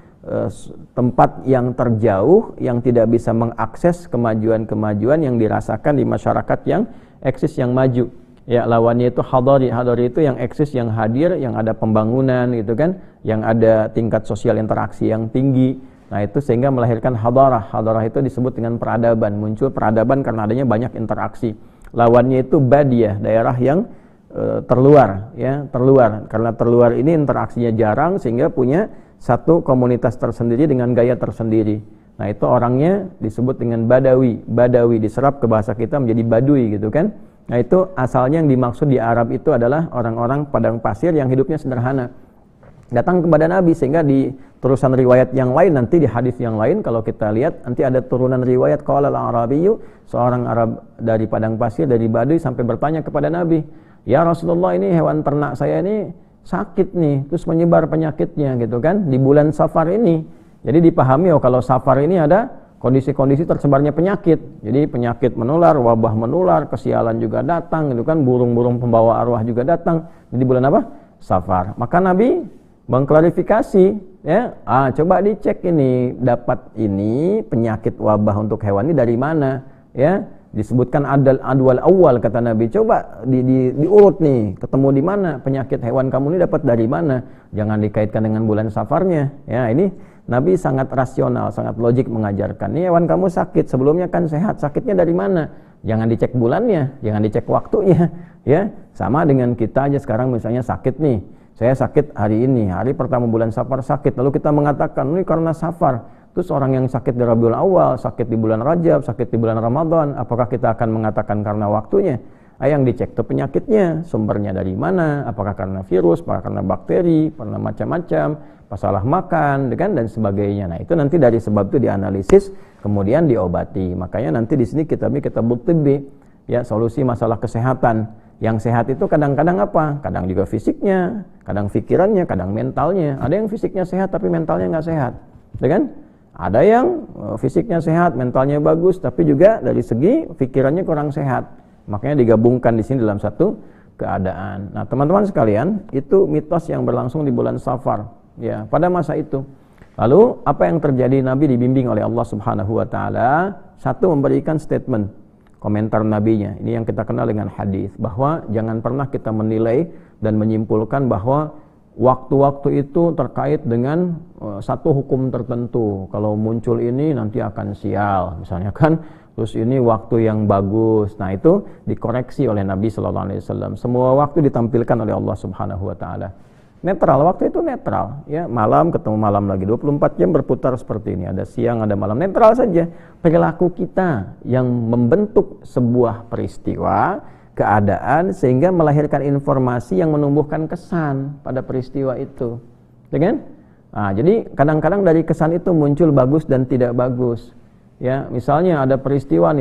Speaker 2: tempat yang terjauh yang tidak bisa mengakses kemajuan-kemajuan yang dirasakan di masyarakat yang eksis, yang maju. Ya, lawannya itu hadari. Hadari itu yang eksis, yang hadir, yang ada pembangunan gitu kan, yang ada tingkat sosial interaksi yang tinggi. Nah, itu sehingga melahirkan hadarah. Hadarah itu disebut dengan peradaban. Muncul peradaban karena adanya banyak interaksi. Lawannya itu badiah, daerah yang terluar ya, terluar. Karena terluar ini interaksinya jarang sehingga punya satu komunitas tersendiri dengan gaya tersendiri. Nah, itu orangnya disebut dengan Badawi. Badawi diserap ke bahasa kita menjadi Baduy gitu kan. Nah, itu asalnya yang dimaksud di Arab itu adalah orang-orang padang pasir yang hidupnya sederhana. Datang kepada Nabi, sehingga di terusan riwayat yang lain nanti, di hadis yang lain kalau kita lihat nanti ada turunan riwayat qala al-Arabiyyu, seorang Arab dari padang pasir, dari Baduy sampai bertanya kepada Nabi, "Ya Rasulullah, ini hewan ternak saya ini sakit nih, terus menyebar penyakitnya gitu kan di bulan Safar ini." Jadi dipahami kalau Safar ini ada kondisi-kondisi tersebarnya penyakit. Jadi penyakit menular, wabah menular, kesialan juga datang gitu kan, burung-burung pembawa arwah juga datang. Jadi bulan apa? Safar. Maka Nabi mengklarifikasi ya, coba dicek ini, dapat ini penyakit wabah untuk hewan ini dari mana ya. Disebutkan adwal awal kata Nabi, coba diurut nih, ketemu di mana penyakit hewan kamu ini, dapat dari mana, jangan dikaitkan dengan bulan Safarnya ya. Ini Nabi sangat rasional, sangat logik mengajarkan, nih hewan kamu sakit, sebelumnya kan sehat, sakitnya dari mana, jangan dicek bulannya, jangan dicek waktunya ya. Sama dengan kita aja sekarang, misalnya sakit nih, saya sakit hari ini, hari pertama bulan Safar sakit, lalu kita mengatakan ini karena Safar. Terus orang yang sakit di Rabiul Awal, sakit di bulan Rajab, sakit di bulan Ramadan, apakah kita akan mengatakan karena waktunya? Yang dicek itu penyakitnya, sumbernya dari mana, apakah karena virus, apakah karena bakteri, karena macam-macam, masalah makan, dan sebagainya. Nah, itu nanti dari sebab itu dianalisis, kemudian diobati. Makanya nanti di sini kita tibbi, ya, solusi masalah kesehatan. Yang sehat itu kadang-kadang apa? Kadang juga fisiknya, kadang pikirannya, kadang mentalnya. Ada yang fisiknya sehat tapi mentalnya nggak sehat, kan? Ada yang fisiknya sehat, mentalnya bagus, tapi juga dari segi pikirannya kurang sehat. Makanya digabungkan di sini dalam satu keadaan. Nah, teman-teman sekalian, itu mitos yang berlangsung di bulan Safar, ya, pada masa itu. Lalu apa yang terjadi? Nabi dibimbing oleh Allah Subhanahu wa taala, satu, memberikan statement, komentar nabinya. Ini yang kita kenal dengan hadis, bahwa jangan pernah kita menilai dan menyimpulkan bahwa waktu-waktu itu terkait dengan satu hukum tertentu. Kalau muncul ini nanti akan sial, misalnya kan. Terus ini waktu yang bagus. Nah, itu dikoreksi oleh Nabi sallallahu alaihi wasallam. Semua waktu ditampilkan oleh Allah Subhanahu wa taala. Netral, waktu itu netral, ya. Malam ketemu malam lagi, 24 jam berputar seperti ini. Ada siang, ada malam, netral saja. Perilaku kita yang membentuk sebuah peristiwa, keadaan, sehingga melahirkan informasi yang menumbuhkan kesan pada peristiwa itu. Ya kan? Nah, jadi kadang-kadang dari kesan itu muncul bagus dan tidak bagus. Ya, misalnya ada peristiwa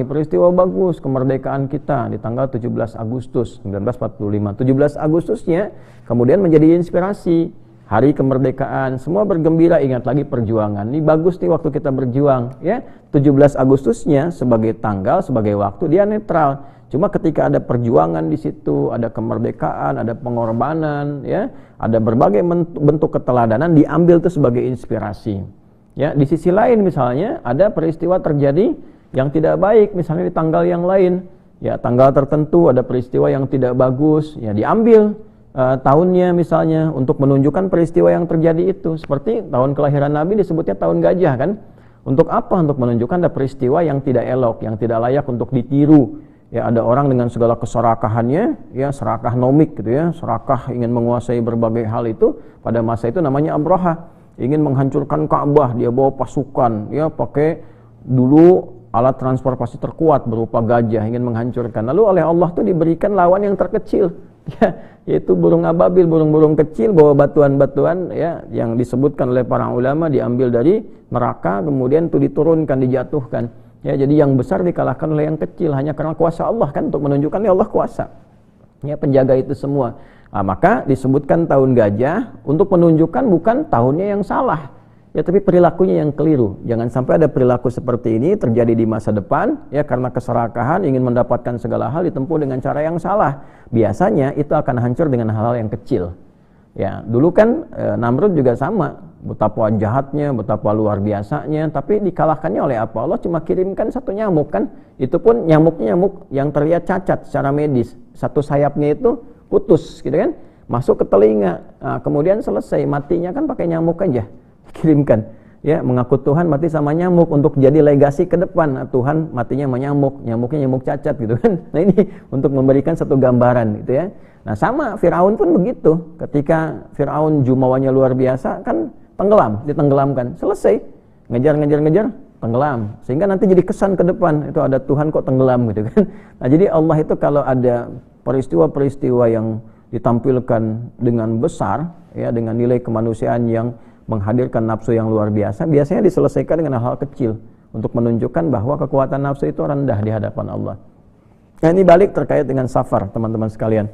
Speaker 2: bagus kemerdekaan kita di tanggal 17 Agustus 1945. 17 Agustusnya kemudian menjadi inspirasi. Hari kemerdekaan, semua bergembira, ingat lagi perjuangan. Ini bagus nih waktu kita berjuang, ya. 17 Agustusnya sebagai tanggal, sebagai waktu dia netral. Cuma ketika ada perjuangan di situ, ada kemerdekaan, ada pengorbanan, ya, ada berbagai bentuk keteladanan, diambil itu sebagai inspirasi. Ya, di sisi lain misalnya ada peristiwa terjadi yang tidak baik, misalnya di tanggal yang lain, ya tanggal tertentu ada peristiwa yang tidak bagus, ya diambil tahunnya misalnya untuk menunjukkan peristiwa yang terjadi itu. Seperti tahun kelahiran Nabi disebutnya tahun gajah kan? Untuk apa? Untuk menunjukkan ada peristiwa yang tidak elok, yang tidak layak untuk ditiru. Ya, ada orang dengan segala keserakahannya, ya serakah nomik gitu ya, serakah ingin menguasai berbagai hal itu. Pada masa itu namanya Abraha. Ingin menghancurkan Ka'bah, dia bawa pasukan, ya pakai dulu alat transportasi terkuat berupa gajah, ingin menghancurkan. Lalu oleh Allah tuh diberikan lawan yang terkecil, ya, yaitu burung ababil, burung-burung kecil bawa batuan-batuan, ya, yang disebutkan oleh para ulama diambil dari neraka, kemudian itu diturunkan, dijatuhkan. Ya, jadi yang besar dikalahkan oleh yang kecil hanya karena kuasa Allah kan, untuk menunjukkan ya Allah kuasa. Ya, penjaga itu semua. Nah, maka disebutkan tahun gajah untuk menunjukkan bukan tahunnya yang salah, ya, tapi perilakunya yang keliru. Jangan sampai ada perilaku seperti ini terjadi di masa depan, ya, karena keserakahan ingin mendapatkan segala hal ditempuh dengan cara yang salah. Biasanya itu akan hancur dengan hal-hal yang kecil. Ya, dulu kan Namrud juga sama, betapa jahatnya, betapa luar biasanya, tapi dikalahkannya oleh apa? Allah cuma kirimkan satu nyamuk kan, itu pun nyamuknya nyamuk yang terlihat cacat secara medis, satu sayapnya itu putus gitu kan, masuk ke telinga, nah, kemudian selesai, matinya kan pakai nyamuk aja, kirimkan, ya, mengaku Tuhan mati sama nyamuk untuk jadi legasi ke depan. Nah, Tuhan matinya sama nyamuk, nyamuknya nyamuk cacat gitu kan. Nah, ini untuk memberikan satu gambaran gitu ya. Nah, sama Firaun pun begitu, ketika Firaun jumawanya luar biasa kan tenggelam, ditenggelamkan, selesai, ngejar, tenggelam, sehingga nanti jadi kesan ke depan, itu ada Tuhan kok tenggelam gitu kan. Nah, jadi Allah itu kalau ada peristiwa-peristiwa yang ditampilkan dengan besar, ya, dengan nilai kemanusiaan yang menghadirkan nafsu yang luar biasa, biasanya diselesaikan dengan hal-hal kecil untuk menunjukkan bahwa kekuatan nafsu itu rendah di hadapan Allah. Nah, ini balik terkait dengan safar, teman-teman sekalian.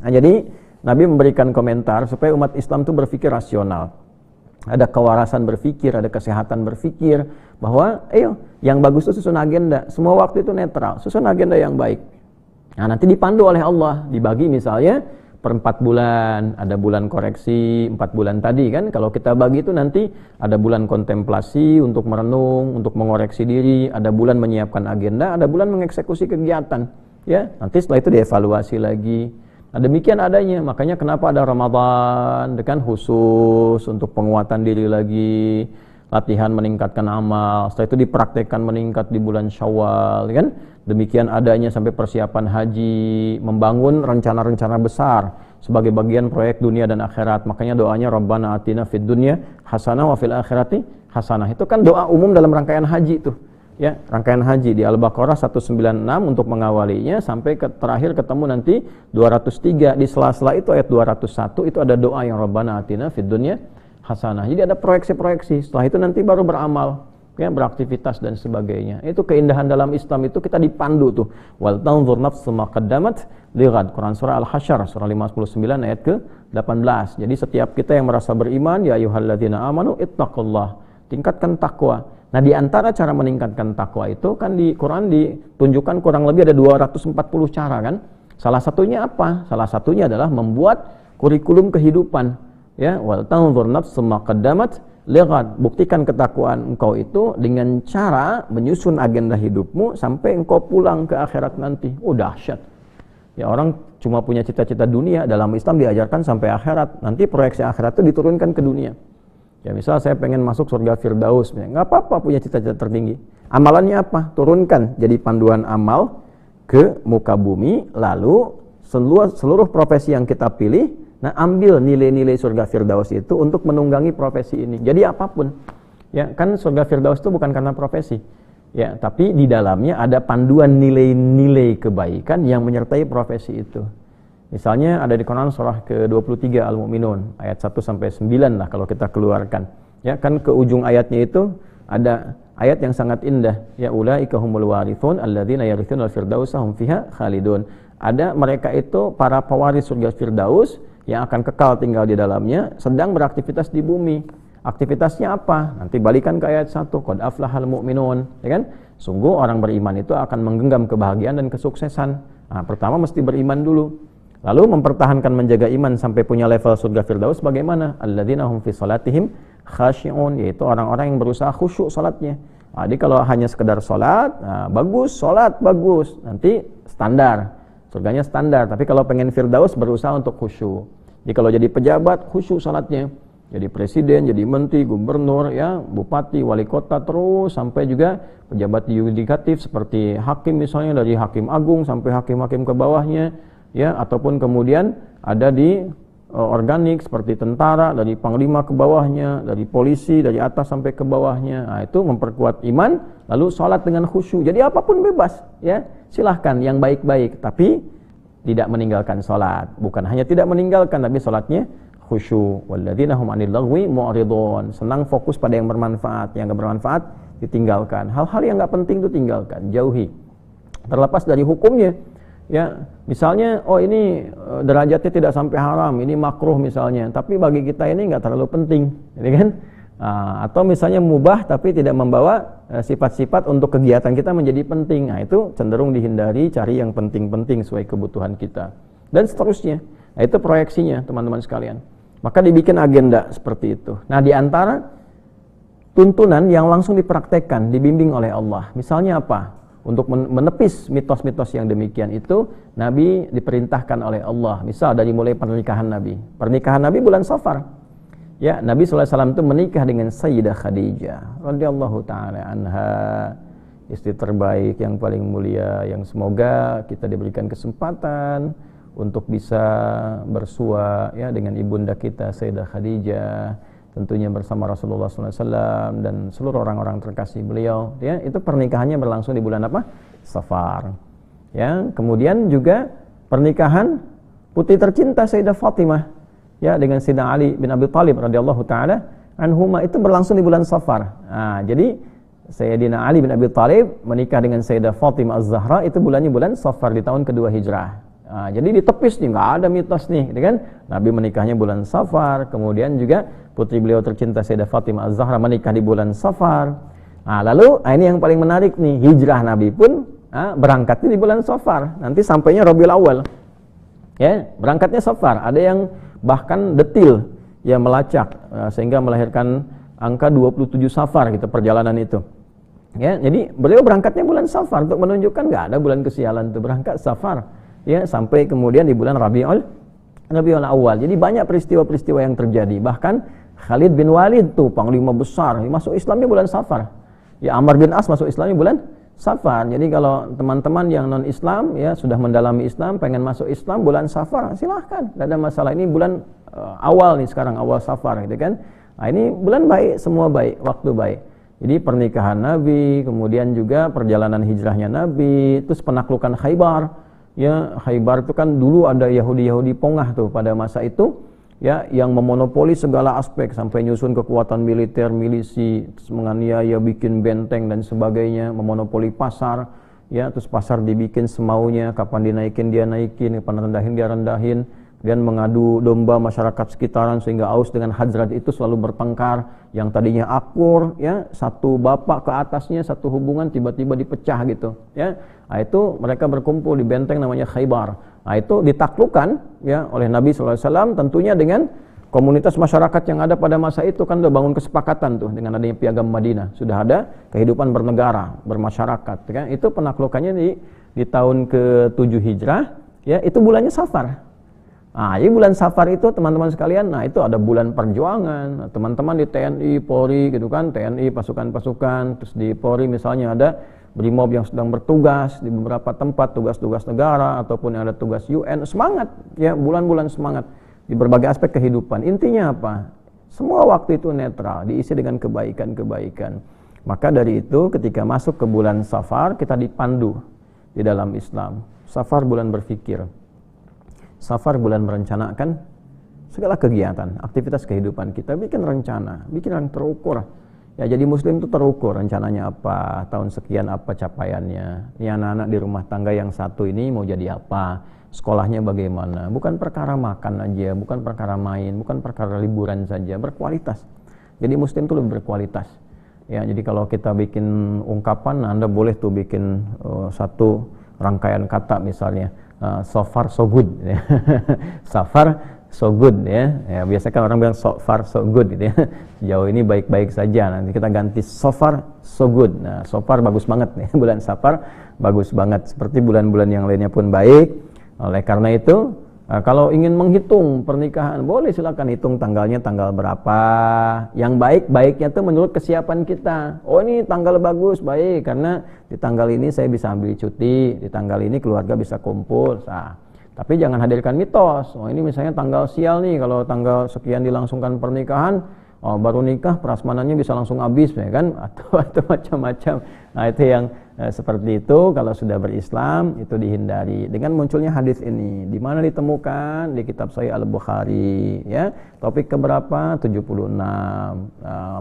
Speaker 2: Nah, jadi Nabi memberikan komentar supaya umat Islam itu berpikir rasional. Ada kewarasan berpikir, ada kesehatan berpikir, bahwa ayo, yang bagus itu susun agenda, semua waktu itu netral, susun agenda yang baik. Nah, nanti dipandu oleh Allah, dibagi misalnya per 4 bulan, ada bulan koreksi 4 bulan tadi kan, kalau kita bagi itu nanti ada bulan kontemplasi untuk merenung, untuk mengoreksi diri, ada bulan menyiapkan agenda, ada bulan mengeksekusi kegiatan, ya, nanti setelah itu dievaluasi lagi. Nah, demikian adanya, makanya kenapa ada Ramadan, kan khusus untuk penguatan diri lagi, latihan meningkatkan amal, setelah itu dipraktekkan meningkat di bulan Syawal, kan? Demikian adanya sampai persiapan haji, membangun rencana-rencana besar sebagai bagian proyek dunia dan akhirat. Makanya doanya Rabbana atina fid dunya hasanah wa fil akhirati hasanah. Itu kan doa umum dalam rangkaian haji itu. Ya, rangkaian haji di Al-Baqarah 196 untuk mengawalinya sampai terakhir ketemu nanti 203. Di sela-sela itu ayat 201 itu ada doa yang Rabbana atina fid dunya hasanah. Jadi ada proyeksi-proyeksi. Setelah itu nanti baru beramal, ya, beraktivitas dan sebagainya. Itu keindahan dalam Islam, itu kita dipandu tuh. Wal tanzur nafsu ma qaddamat lighad. Quran surah Al-Hasyr surah 59 ayat ke-18. Jadi setiap kita yang merasa beriman, ya ayyuhalladzina amanu ittaqullah, tingkatkan takwa. Nah, di antara cara meningkatkan takwa itu kan di Quran ditunjukkan kurang lebih ada 240 cara kan. Salah satunya apa? Salah satunya adalah membuat kurikulum kehidupan. Ya, wal tanzur nafsu ma qaddamat lihat, buktikan ketakwaan engkau itu dengan cara menyusun agenda hidupmu sampai engkau pulang ke akhirat nanti. Oh, dahsyat. Ya, orang cuma punya cita-cita dunia, dalam Islam diajarkan sampai akhirat. Nanti proyeksi akhirat itu diturunkan ke dunia. Ya, misal saya pengen masuk surga Firdaus, nggak apa-apa punya cita-cita tertinggi. Amalannya apa? Turunkan jadi panduan amal ke muka bumi, lalu seluruh profesi yang kita pilih, nah ambil nilai-nilai surga Firdaus itu untuk menunggangi profesi ini. Jadi apapun, ya kan surga Firdaus itu bukan karena profesi. Ya, tapi di dalamnya ada panduan nilai-nilai kebaikan yang menyertai profesi itu. Misalnya ada di Quran surah ke-23 Al-Mu'minun ayat 1 sampai 9 lah kalau kita keluarkan. Ya, kan ke ujung ayatnya itu ada ayat yang sangat indah. Ya ulaika humul warithun alladzina yarithuna al-firdausa hum fiha khalidun. Ada mereka itu para pewaris surga Firdaus yang akan kekal tinggal di dalamnya sedang beraktivitas di bumi. Aktivitasnya apa? Nanti balikan ke ayat 1, qad aflahal mu'minun, ya kan? Sungguh orang beriman itu akan menggenggam kebahagiaan dan kesuksesan. Nah, pertama mesti beriman dulu. Lalu mempertahankan menjaga iman sampai punya level surga Firdaus bagaimana? Alladzina hum fi salatihim khashi'un, yaitu orang-orang yang berusaha khusyuk salatnya. Nah, jadi kalau hanya sekedar salat, nah, bagus, salat bagus, nanti standar. Surganya standar, tapi kalau pengen Firdaus berusaha untuk khusyuk. Jadi kalau jadi pejabat khusyuk salatnya. Jadi presiden, jadi menteri, gubernur, ya, bupati, wali kota, terus sampai juga pejabat yudikatif seperti hakim misalnya, dari hakim agung sampai hakim-hakim ke bawahnya, ya, ataupun kemudian ada di organik seperti tentara, dari panglima ke bawahnya, dari polisi dari atas sampai ke bawahnya. Nah, itu memperkuat iman, lalu sholat dengan khusyuk. Jadi apapun bebas, ya, silahkan yang baik-baik, tapi tidak meninggalkan sholat. Bukan hanya tidak meninggalkan, tapi sholatnya khusyuk. Walladzina hum 'anil lagwi mu'ridun. Senang fokus pada yang bermanfaat, yang enggak bermanfaat ditinggalkan. Hal-hal yang enggak penting itu tinggalkan, jauhi. Terlepas dari hukumnya. Ya, misalnya ini derajatnya tidak sampai haram, ini makruh misalnya, tapi bagi kita ini enggak terlalu penting, gitu kan? Atau misalnya mubah tapi tidak membawa sifat-sifat untuk kegiatan kita menjadi penting. Nah, itu cenderung dihindari, cari yang penting-penting sesuai kebutuhan kita. Dan seterusnya. Nah, itu proyeksinya, teman-teman sekalian. Maka dibikin agenda seperti itu. Nah, di antara tuntunan yang langsung dipraktekkan, dibimbing oleh Allah. Misalnya apa? Untuk menepis mitos-mitos yang demikian itu, Nabi diperintahkan oleh Allah. Misal dari mulai pernikahan Nabi. Pernikahan Nabi bulan Safar. Ya, Nabi SAW itu menikah dengan Sayyidah Khadijah radhiyallahu taala anha, istri terbaik yang paling mulia, yang semoga kita diberikan kesempatan untuk bisa bersua, ya, dengan ibunda kita Sayyidah Khadijah, tentunya bersama Rasulullah SAW dan seluruh orang-orang terkasih beliau. Ya, itu pernikahannya berlangsung di bulan apa? Safar. Ya, kemudian juga pernikahan putri tercinta Sayyidah Fatimah, ya, dengan Sayyidina Ali bin Abi Thalib radhiyallahu taala anhuma, itu berlangsung di bulan Safar. Nah, jadi Sayyidina Ali bin Abi Thalib menikah dengan Sayyidah Fatimah Az-Zahra itu bulannya bulan Safar di tahun kedua Hijrah. Nah, jadi ditepis nih, nggak ada mitos nih, gitu kan? Nabi menikahnya bulan Safar, kemudian juga putri beliau tercinta Sayyidah Fatimah Az-Zahra menikah di bulan Safar. Nah, lalu ini yang paling menarik nih, hijrah Nabi pun berangkatnya di bulan Safar, nanti sampainya Rabiul Awal. Ya, berangkatnya Safar. Ada yang bahkan detil, ya, melacak sehingga melahirkan angka 27 Safar gitu perjalanan itu. Ya, jadi beliau berangkatnya bulan Safar untuk menunjukkan nggak ada bulan kesialan itu, berangkat Safar. Ya, sampai kemudian di bulan Rabiul Awal. Jadi banyak peristiwa-peristiwa yang terjadi. Bahkan Khalid bin Walid tuh panglima besar, masuk Islamnya bulan Safar. Ya, Amr bin As masuk Islamnya bulan Safar. Jadi kalau teman-teman yang non Islam, ya, sudah mendalami Islam, pengen masuk Islam bulan Safar, silahkan, tidak ada masalah. Ini bulan awal nih sekarang, awal Safar, gitu kan. Nah, ini bulan baik, semua baik, waktu baik. Jadi pernikahan Nabi, kemudian juga perjalanan hijrahnya Nabi, terus penaklukan Khaybar. Ya, Khaybar itu kan dulu ada Yahudi-Yahudi pongah tuh pada masa itu, ya, yang memonopoli segala aspek sampai nyusun kekuatan militer, milisi, menganiaya, bikin benteng dan sebagainya, memonopoli pasar, ya, terus pasar dibikin semaunya, kapan dinaikin dia naikin, kapan rendahin dia rendahin, kemudian mengadu domba masyarakat sekitaran sehingga Aus dengan Khazraj itu selalu bertengkar, yang tadinya akur, ya, satu bapak ke atasnya, satu hubungan tiba-tiba dipecah gitu, ya. Nah, itu mereka berkumpul di benteng namanya Khaybar. Nah, itu ditaklukkan, ya, oleh Nabi SAW tentunya dengan komunitas masyarakat yang ada pada masa itu, kan udah bangun kesepakatan tuh dengan adanya Piagam Madinah. Sudah ada kehidupan bernegara, bermasyarakat, kan? Itu penaklukannya di tahun ke-7 Hijrah. Ya, itu bulannya Safar. Nah, jadi bulan Safar itu teman-teman sekalian, nah itu ada bulan perjuangan. Teman-teman di TNI, Polri gitu kan, TNI pasukan-pasukan, terus di Polri misalnya ada BRIMOB yang sedang bertugas di beberapa tempat, tugas-tugas negara ataupun yang ada tugas UN, semangat ya, bulan-bulan semangat di berbagai aspek kehidupan. Intinya apa? Semua waktu itu netral, diisi dengan kebaikan-kebaikan. Maka dari itu ketika masuk ke bulan Safar, kita dipandu di dalam Islam. Safar bulan berfikir, Safar bulan merencanakan segala kegiatan, aktivitas kehidupan kita, bikin rencana, bikin yang terukur. Ya, jadi muslim itu terukur, rencananya apa, tahun sekian apa capaiannya. Ini anak-anak di rumah tangga yang satu ini mau jadi apa, sekolahnya bagaimana. Bukan perkara makan aja, bukan perkara main, bukan perkara liburan saja, berkualitas. Jadi muslim itu lebih berkualitas. Ya, jadi kalau kita bikin ungkapan, Anda boleh tuh bikin satu rangkaian kata misalnya, so far so good. So far so good ya. Ya, biasanya kan orang bilang so far so good gitu ya. Sejauh ini baik-baik saja. Nanti kita ganti so far so good. Nah, so far bagus banget nih. Bulan Safar bagus banget. Seperti bulan-bulan yang lainnya pun baik. Oleh karena itu, kalau ingin menghitung pernikahan, boleh silakan hitung tanggalnya tanggal berapa. Yang baik-baiknya itu menurut kesiapan kita. Oh, ini tanggal bagus, baik, karena di tanggal ini saya bisa ambil cuti, di tanggal ini keluarga bisa kumpul. Nah, tapi jangan hadirkan mitos. Oh, ini misalnya tanggal sial nih, kalau tanggal sekian dilangsungkan pernikahan, oh, baru nikah prasmanannya bisa langsung habis ya kan, atau macam-macam. Nah, itu yang seperti itu. Kalau sudah berislam itu dihindari. Dengan munculnya hadis ini, di mana ditemukan? Di kitab Sahih Al-Bukhari ya. Topik keberapa? 76.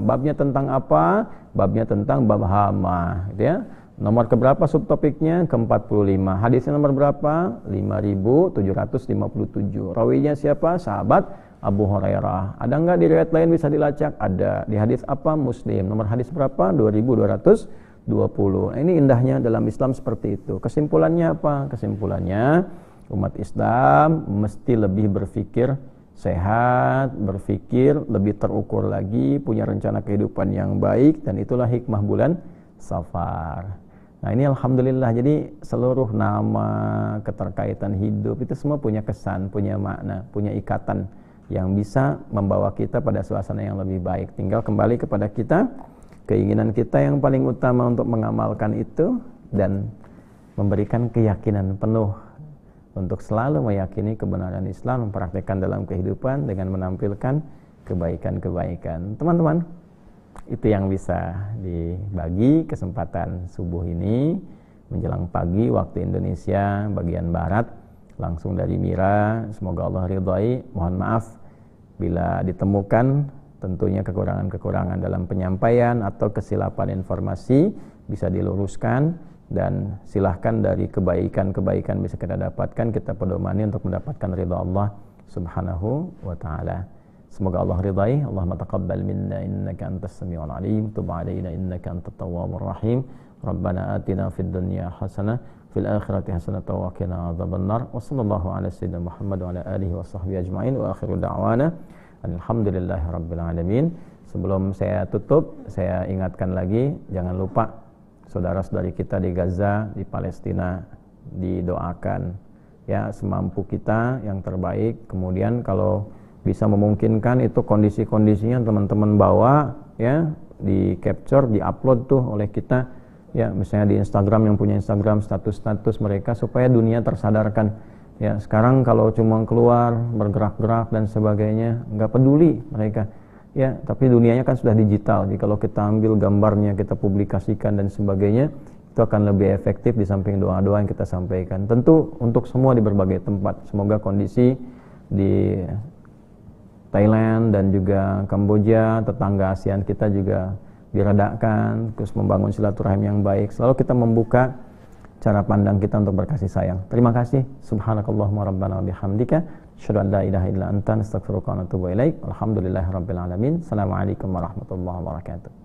Speaker 2: Babnya tentang apa? Babnya tentang bab hama gitu ya. Nomor keberapa subtopiknya? Ke-45. Hadisnya nomor berapa? 5757. Rawinya siapa? Sahabat Abu Hurairah. Ada enggak di riwayat lain bisa dilacak? Ada. Di hadis apa? Muslim. Nomor hadis berapa? 2220. Nah, ini indahnya dalam Islam seperti itu. Kesimpulannya apa? Kesimpulannya umat Islam mesti lebih berpikir sehat, berpikir lebih terukur lagi, punya rencana kehidupan yang baik, dan itulah hikmah bulan Safar. Nah, ini alhamdulillah, jadi seluruh nama, keterkaitan hidup itu semua punya kesan, punya makna, punya ikatan yang bisa membawa kita pada suasana yang lebih baik. Tinggal kembali kepada kita, keinginan kita yang paling utama untuk mengamalkan itu dan memberikan keyakinan penuh untuk selalu meyakini kebenaran Islam, mempraktikkan dalam kehidupan dengan menampilkan kebaikan-kebaikan. Teman-teman, itu yang bisa dibagi kesempatan subuh ini menjelang pagi waktu Indonesia bagian barat, langsung dari Mira. Semoga Allah ridhai. Mohon maaf bila ditemukan tentunya kekurangan-kekurangan dalam penyampaian atau kesilapan informasi, bisa diluruskan, dan silahkan dari kebaikan-kebaikan bisa kita dapatkan, kita pedomani untuk mendapatkan ridha Allah Subhanahu wa ta'ala. Semoga Allah ridhai. Allahumma taqabbal minna innaka antas samiul alim, tub alaina innaka antat tawwabur rahim. Rabbana atina fid dunya hasanah fil akhirati hasanah wa qina adzabannar. Wa sallallahu ala sayyidina Muhammad wa ala alihi wa sahbihi ajmain. Wa akhiru da'wana alhamdulillahi rabbil alamin. Sebelum saya tutup, saya ingatkan lagi, jangan lupa saudara-saudari kita di Gaza, di Palestina, didoakan ya semampu kita yang terbaik. Kemudian kalau bisa memungkinkan itu kondisi-kondisinya teman-teman bawa ya, di capture, di upload tuh oleh kita ya, misalnya di Instagram, yang punya Instagram, status-status mereka, supaya dunia tersadarkan ya. Sekarang kalau cuma keluar bergerak-gerak dan sebagainya nggak peduli mereka ya, tapi dunianya kan sudah digital. Jadi kalau kita ambil gambarnya, kita publikasikan dan sebagainya, itu akan lebih efektif di samping doa-doa yang kita sampaikan. Tentu untuk semua di berbagai tempat. Semoga kondisi di Thailand dan juga Kamboja, tetangga ASEAN kita juga diredakan, terus membangun silaturahim yang baik. Selalu kita membuka cara pandang kita untuk berkasih sayang. Terima kasih. Subhanakallahumma rabbana wa bihamdika, asyhadu an la ilaha illa anta, astaghfiruka wa atubu ilaik. Alhamdulillahirabbil alamin. Assalamualaikum warahmatullahi wabarakatuh.